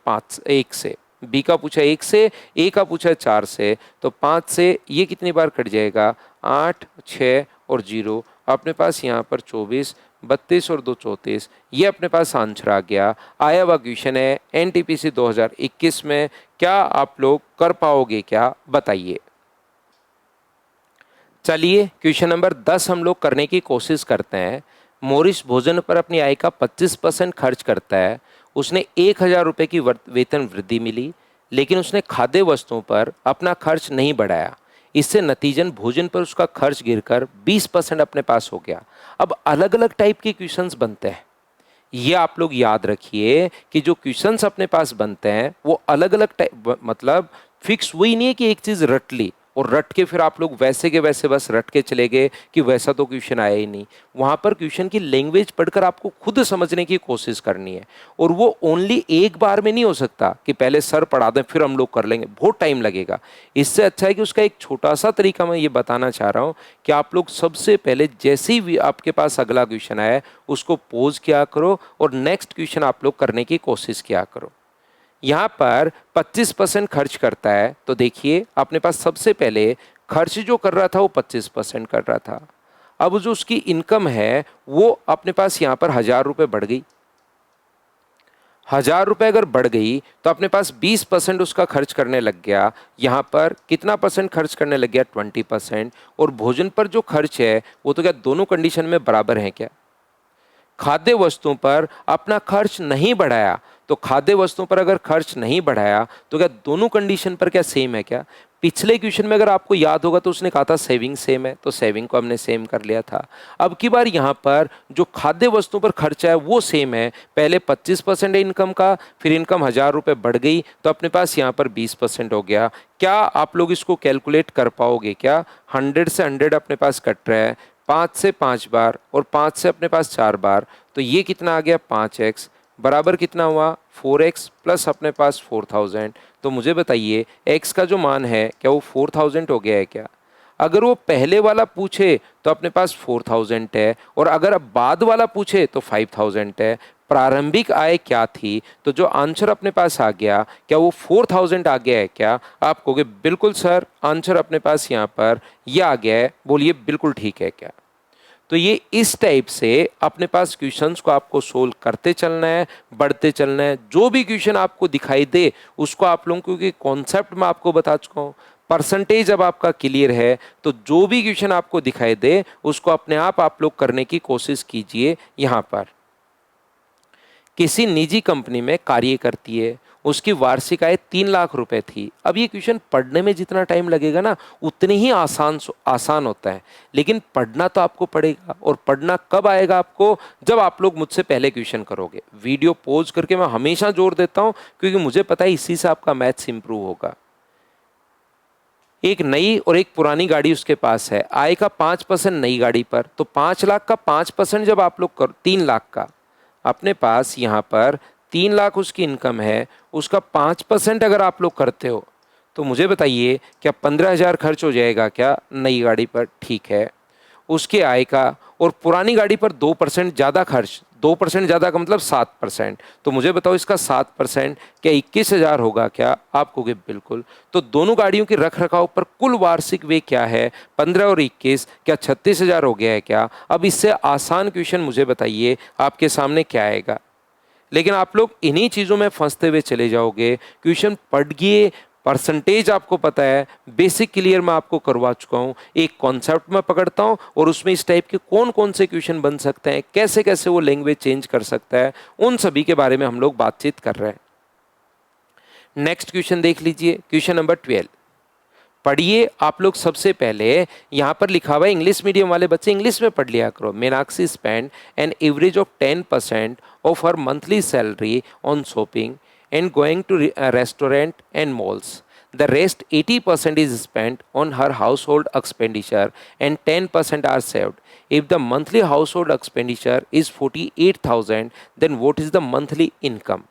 Speaker 1: 1 से। बी का पूछा 1 से, ए का पूछा है 4 से, तो 5 से ये कितनी बार कट जाएगा? 8, 6 और 0। अपने पास यहाँ पर 24, 32 और 2 34। ये अपने पास आंसर आ गया। आया हुआ क्वेश्चन है एनटीपीसी 2021 में। क्या आप लोग कर पाओगे क्या, बताइए। चलिए क्वेश्चन नंबर 10 हम लोग करने की कोशिश करते हैं। मोरिस भोजन पर अपनी आय का 25% खर्च करता है। उसने 1,000 रुपये की वेतन वृद्धि मिली, लेकिन उसने खाद्य वस्तुओं पर अपना खर्च नहीं बढ़ाया। इससे नतीजन भोजन पर उसका खर्च गिरकर 20% अपने पास हो गया। अब अलग अलग टाइप के क्वेश्चंस बनते हैं। ये आप लोग याद रखिए कि जो क्वेश्चंस अपने पास बनते हैं वो अलग अलग टाइप, मतलब फिक्स वही नहीं है कि एक चीज रट ली और रट के फिर आप लोग वैसे के वैसे बस रट के चले गए कि वैसा तो क्वेश्चन आया ही नहीं। वहां पर क्वेश्चन की लैंग्वेज पढ़कर आपको खुद समझने की कोशिश करनी है, और वो ओनली एक बार में नहीं हो सकता कि पहले सर पढ़ा दें फिर हम लोग कर लेंगे, बहुत टाइम लगेगा। इससे अच्छा है कि उसका एक छोटा सा तरीका मैं ये बताना चाह रहा हूँ कि आप लोग सबसे पहले जैसे ही आपके पास अगला क्वेश्चन आए उसको पोज किया करो और नेक्स्ट क्वेश्चन आप लोग करने की कोशिश किया करो। यहाँ पर 25% खर्च करता है, तो देखिए अपने पास सबसे पहले खर्च जो कर रहा था वो 25% कर रहा था। अब जो उसकी इनकम है वो अपने पास यहाँ पर 1,000 रुपये बढ़ गई। 1,000 रुपये अगर बढ़ गई तो अपने पास 20% उसका खर्च करने लग गया। यहाँ पर कितना परसेंट खर्च करने लग गया? 20%। और भोजन पर जो खर्च है वो तो क्या दोनों कंडीशन में बराबर है क्या? खाद्य वस्तुओं पर अपना खर्च नहीं बढ़ाया, तो खाद्य वस्तुओं पर अगर खर्च नहीं बढ़ाया तो क्या दोनों कंडीशन पर क्या सेम है क्या? पिछले क्वेश्चन में अगर आपको याद होगा तो उसने कहा था सेविंग सेम है, तो सेविंग को हमने सेम कर लिया था। अब की बार यहाँ पर जो खाद्य वस्तुओं पर खर्चा है वो सेम है। पहले 25% है इनकम का, फिर इनकम 1,000 रुपये बढ़ गई तो अपने पास यहाँ पर 20% हो गया। क्या आप लोग इसको कैलकुलेट कर पाओगे क्या? 100 से 100 अपने पास कट रहा है, 5 से 5 बार और 5 से अपने पास 4 बार, तो ये कितना आ गया? 5x बराबर कितना हुआ? 4x प्लस अपने पास 4,000। तो मुझे बताइए x का जो मान है क्या वो 4,000 हो गया है क्या? अगर वो पहले वाला पूछे तो अपने पास 4,000 है, और अगर अब बाद वाला पूछे तो 5,000 है। प्रारंभिक आय क्या थी? तो जो आंसर अपने पास आ गया क्या वो 4,000 आ गया है क्या? आप कहोगे बिल्कुल सर, आंसर अपने पास यहाँ पर यह आ गया है। बोलिए बिल्कुल ठीक है क्या? तो ये इस टाइप से अपने पास क्वेश्चंस को आपको सोल्व करते चलना है, बढ़ते चलना है। जो भी क्वेश्चन आपको दिखाई दे उसको आप लोगों को, क्योंकि कॉन्सेप्ट मैं आपको बता चुका हूँ, परसेंटेज अब आपका क्लियर है, तो जो भी क्वेश्चन आपको दिखाई दे उसको अपने आप लोग करने की कोशिश कीजिए। यहाँ पर किसी निजी कंपनी में कार्य करती है, उसकी वार्षिक आय 3 लाख रुपए थी। अब ये क्वेश्चन पढ़ने में जितना टाइम लगेगा ना उतने ही आसान होता है, लेकिन पढ़ना तो आपको पड़ेगा। और पढ़ना कब आएगा आपको? जब आप लोग मुझसे पहले क्वेश्चन करोगे। वीडियो पॉज करके मैं हमेशा जोर देता हूं क्योंकि मुझे पता है इसी से आपका मैथ्स इंप्रूव होगा। एक नई और एक पुरानी गाड़ी उसके पास है, आय का 5% नई गाड़ी पर, तो 5 लाख का 5% जब आप लोग कर 3 लाख का, अपने पास यहाँ पर 3 लाख उसकी इनकम है, उसका 5% अगर आप लोग करते हो तो मुझे बताइए क्या 15,000 खर्च हो जाएगा क्या नई गाड़ी पर? ठीक है। उसके आय का और पुरानी गाड़ी पर 2% ज़्यादा खर्च, 2% ज़्यादा का मतलब 7%। तो मुझे बताओ इसका 7% क्या 21,000 होगा क्या? आप कहोगे बिल्कुल। तो दोनों गाड़ियों के रख रखाव पर कुल वार्षिक व्यय क्या है? 15 और 21 क्या 36,000 हो गया है क्या? अब इससे आसान क्वेश्चन मुझे बताइए आपके सामने क्या आएगा। लेकिन आप लोग इन्हीं चीज़ों में फंसते हुए चले जाओगे। क्वेश्चन पढ़िए, परसेंटेज आपको पता है, बेसिक क्लियर मैं आपको करवा चुका हूँ। एक कॉन्सेप्ट में पकड़ता हूँ और उसमें इस टाइप के कौन कौन से क्वेश्चन बन सकते हैं, कैसे कैसे वो लैंग्वेज चेंज कर सकता है, उन सभी के बारे में हम लोग बातचीत कर रहे हैं। नेक्स्ट क्वेश्चन देख लीजिए, क्वेश्चन नंबर 12। पढ़िए आप लोग। सबसे पहले यहाँ पर लिखा हुआ है, इंग्लिश मीडियम वाले बच्चे इंग्लिश में पढ़ लिया करो। Meenakshi spend an average of 10% of her monthly salary on shopping and going to restaurant and malls. The rest 80% is spent on her household expenditure and 10% are saved. If the monthly household expenditure is 48,000, then what is the monthly income?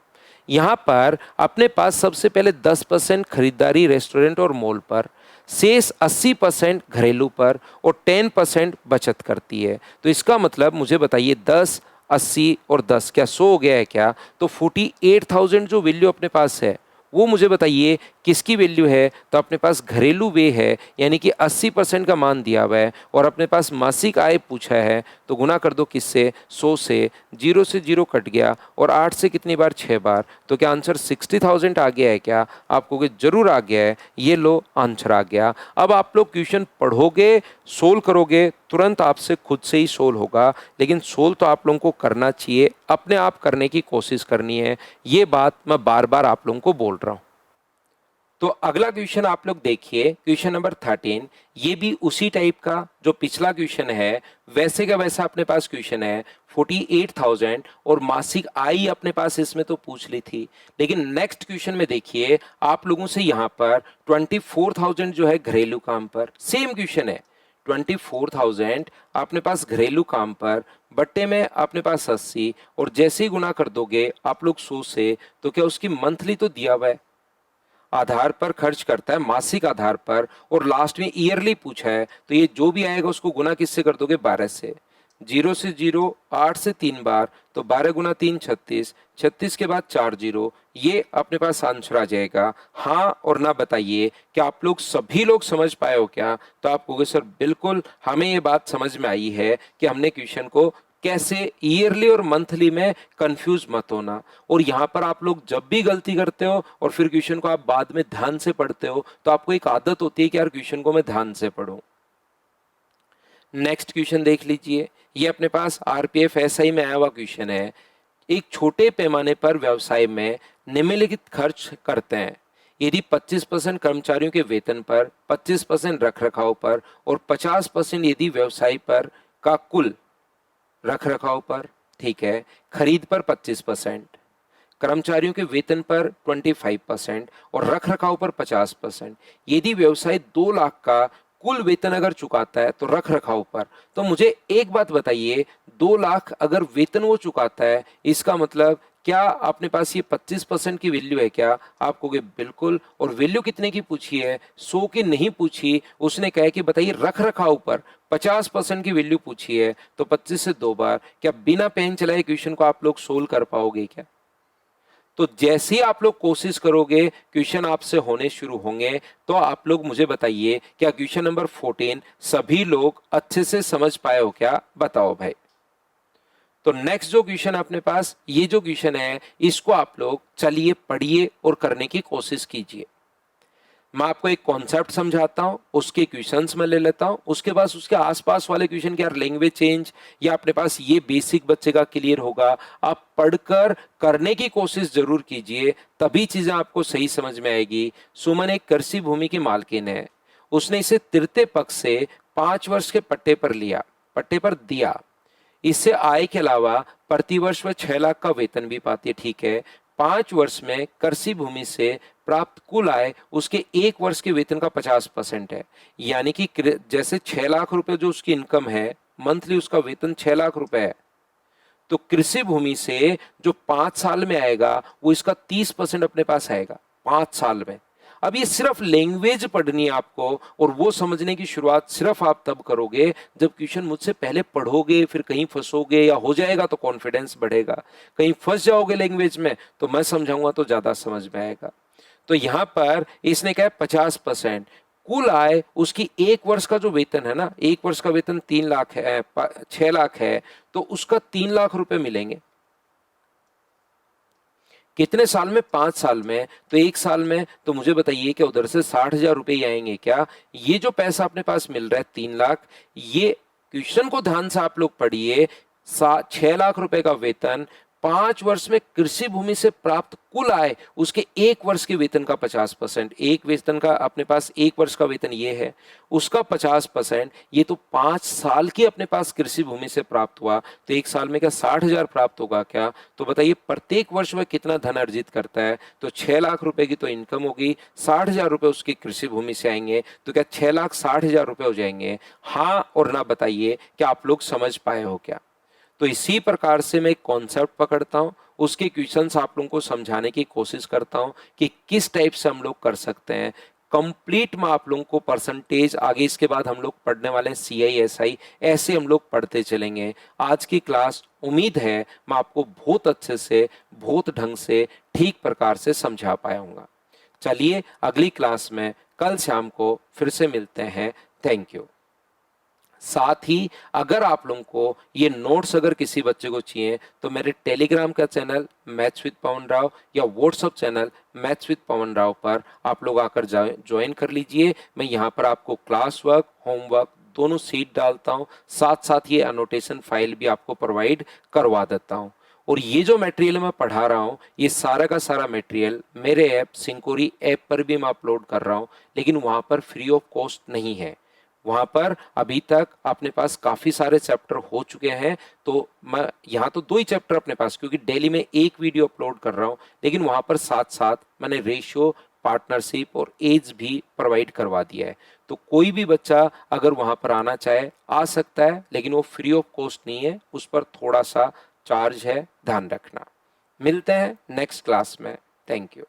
Speaker 1: यहाँ पर अपने पास सबसे पहले 10% खरीदारी restaurant और mall पर, शेष 80% घरेलू पर और 10% बचत करती है। तो इसका मतलब मुझे बताइए 10, 80 और 10 क्या 100 हो गया है क्या? तो 48,000 जो वैल्यू अपने पास है वो मुझे बताइए किसकी वैल्यू है? तो अपने पास घरेलू व्यय है, यानी कि 80% का मान दिया हुआ है और अपने पास मासिक आय पूछा है। तो गुना कर दो किससे? 100 से। 0 से 0 कट गया और 8 से कितनी बार? 6 बार। तो क्या आंसर 60,000 आ गया है क्या? आपको कि जरूर आ गया है। ये लो आंसर आ गया। अब आप लोग क्वेश्चन पढ़ोगे, सोल्व करोगे, तुरंत आपसे खुद से ही सोल्व होगा। लेकिन सोल्व तो आप लोगों को करना चाहिए, अपने आप करने की कोशिश करनी है। ये बात मैं बार बार आप लोगों को बोल रहा हूं। तो अगला क्वेश्चन आप लोग देखिए, क्वेश्चन नंबर 13। ये भी उसी टाइप का जो पिछला क्वेश्चन है वैसे का वैसा अपने पास क्वेश्चन है। 48,000 और मासिक आय अपने पास इसमें तो पूछ ली थी। लेकिन नेक्स्ट क्वेश्चन में देखिए आप लोगों से यहाँ पर 24,000 जो है घरेलू काम पर, सेम क्वेश्चन है। 24,000 अपने पास घरेलू काम पर, बट्टे में अपने पास 80 और जैसे ही गुना कर दोगे आप लोग 100 से, तो क्या उसकी मंथली तो दिया हुआ है, आधार पर खर्च करता है, मासिक आधार पर, और लास्ट में ईयरली पूछा है। तो ये जो भी आएगा उसको गुना किससे कर दोगे? 12 से। 0 से 0, 8 से 3 बार, तो 12 गुना 3 36, 36 के बाद 4 0। ये अपने पास आंसर आ जाएगा। हाँ और ना बताइए क्या आप लोग सभी लोग समझ पाए हो क्या? तो आप कहोगे सर बिल्कुल हमें ये बात समझ में आई है कि हमने क्वेश्चन को कैसे ईयरली और मंथली में कंफ्यूज मत होना। और यहां पर आप लोग जब भी गलती करते हो और फिर क्वेश्चन को आप बाद में ध्यान से पढ़ते हो, तो आपको एक आदत होती है कि यार क्वेश्चन को मैं ध्यान से पढूं। नेक्स्ट क्वेश्चन देख लीजिए, ये अपने पास आरपीएफ एसआई में आया हुआ क्वेश्चन है। एक छोटे पैमाने पर व्यवसाय में निम्नलिखित खर्च करते हैं यदि 25% कर्मचारियों के वेतन पर, 25% रख रखाव पर और 50% यदि व्यवसाय पर का कुल रख रखाव पर, ठीक है, खरीद पर 25%, कर्मचारियों के वेतन पर 25% और रख रखाव पर 50%। यदि व्यवसाय 2 लाख का कुल वेतन अगर चुकाता है तो रख रखाव पर। तो मुझे एक बात बताइए, 2 लाख अगर वेतन वो चुकाता है, इसका मतलब क्या अपने पास ये 25% की वैल्यू है क्या? आप कहोगे बिल्कुल। और वैल्यू कितने की पूछी है? 100 की नहीं पूछी, उसने कहा कि बताइए रख रखाव पर 50% की वैल्यू पूछी है। तो 25 से 2 बार, क्या बिना पेन चलाए क्वेश्चन को आप लोग सोल्व कर पाओगे क्या? तो जैसे ही आप लोग कोशिश करोगे क्वेश्चन आपसे होने शुरू होंगे। तो आप लोग मुझे बताइए क्या क्वेश्चन नंबर 14 सभी लोग अच्छे से समझ पाए हो क्या? बताओ भाई। तो नेक्स्ट जो क्वेश्चन है अपने पास, ये जो क्वेश्चन है इसको आप लोग चलिए पढ़िए और करने की कोशिश कीजिए। मैं आपको एक कॉन्सेप्ट समझाता हूं, उसके क्वेश्चंस में ले लेता हूं, उसके बाद उसके आसपास वाले क्वेश्चन के यार लैंग्वेज चेंज या अपने पास ये बेसिक बच्चे का क्लियर होगा। आप पढ़कर करने की कोशिश जरूर कीजिए, तभी चीजें आपको सही समझ में आएगी। सुमन एक कृषि भूमि की मालकिन है। उसने इसे तृतीय पक्ष से 5 वर्ष के पट्टे पर लिया, पट्टे पर दिया। इससे आय के अलावा प्रतिवर्ष वह 6 लाख का वेतन भी पाती है, ठीक है। 5 वर्ष में कृषि भूमि से प्राप्त कुल आय उसके 1 वर्ष के वेतन का 50% है। यानी कि जैसे 6 लाख रुपए जो उसकी इनकम है मंथली, उसका वेतन 6 लाख रुपए है। तो कृषि भूमि से जो 5 साल में आएगा वो इसका 30% अपने पास आएगा 5 साल में। अब ये सिर्फ लैंग्वेज पढ़नी है आपको, और वो समझने की शुरुआत सिर्फ आप तब करोगे जब क्वेश्चन मुझसे पहले पढ़ोगे, फिर कहीं फंसोगे या हो जाएगा तो कॉन्फिडेंस बढ़ेगा, कहीं फंस जाओगे लैंग्वेज में तो मैं समझाऊंगा तो ज्यादा समझ में आएगा। तो यहां पर इसने कहा 50%, कुल आय उसकी एक वर्ष का जो वेतन है ना, एक वर्ष का वेतन 3 लाख है, 6 लाख है, तो उसका 3 लाख रुपए मिलेंगे। कितने साल में? 5 साल में। तो एक साल में तो मुझे बताइए कि उधर से 60,000 रुपए आएंगे क्या? ये जो पैसा अपने पास मिल रहा है 3 लाख, ये क्वेश्चन को ध्यान से आप लोग पढ़िए, 6 लाख रुपए का वेतन 5 वर्ष में कृषि भूमि से प्राप्त कुल आय उसके एक वर्ष के वेतन का 50%, एक वेतन का अपने पास एक वर्ष का वेतन ये है, उसका 50%, ये तो 5 साल की अपने पास कृषि भूमि से प्राप्त हुआ, तो एक साल में क्या 60,000 प्राप्त होगा क्या? तो बताइए प्रत्येक वर्ष वह कितना धन अर्जित करता है? तो 6 लाख रुपए की तो इनकम होगी, 60,000 रुपए उसकी कृषि भूमि से आएंगे, तो क्या 6,60,000 रुपए हो जाएंगे? हाँ और ना बताइए, क्या आप लोग समझ पाए हो क्या? तो इसी प्रकार से मैं एक कॉन्सेप्ट पकड़ता हूं, उसके क्वेश्चंस आप लोगों को समझाने की कोशिश करता हूं कि किस टाइप से हम लोग कर सकते हैं। कंप्लीट में आप लोगों को परसेंटेज, आगे इसके बाद हम लोग पढ़ने वाले हैं CI SI, ऐसे हम लोग पढ़ते चलेंगे। आज की क्लास उम्मीद है मैं आपको बहुत अच्छे से, बहुत ढंग से, ठीक प्रकार से समझा पाया हूँ। चलिए अगली क्लास में कल शाम को फिर से मिलते हैं। Thank you. साथ ही अगर आप लोगों को ये नोट्स अगर किसी बच्चे को चाहिए तो मेरे टेलीग्राम का चैनल मैथ्स विद पवन राव या व्हाट्सएप चैनल मैथ्स विद पवन राव पर आप लोग आकर ज्वाइन कर लीजिए। मैं यहाँ पर आपको क्लास वर्क, होमवर्क दोनों सीट डालता हूँ, साथ साथ ये अनोटेशन फाइल भी आपको प्रोवाइड करवा देता हूँ। और ये जो मटेरियल मैं पढ़ा रहा हूँ, ये सारा का सारा मटेरियल मेरे ऐप सिंकोरी ऐप पर भी मैं अपलोड कर रहा हूँ, लेकिन वहाँ पर फ्री ऑफ कॉस्ट नहीं है। वहां पर अभी तक अपने पास काफी सारे चैप्टर हो चुके हैं, तो मैं यहाँ तो 2 ही चैप्टर अपने पास, क्योंकि डेली में एक वीडियो अपलोड कर रहा हूँ, लेकिन वहां पर साथ साथ मैंने रेशियो, पार्टनरशिप और एज भी प्रोवाइड करवा दिया है। तो कोई भी बच्चा अगर वहां पर आना चाहे आ सकता है, लेकिन वो फ्री ऑफ कॉस्ट नहीं है, उस पर थोड़ा सा चार्ज है, ध्यान रखना। मिलते हैं नेक्स्ट क्लास में। Thank you.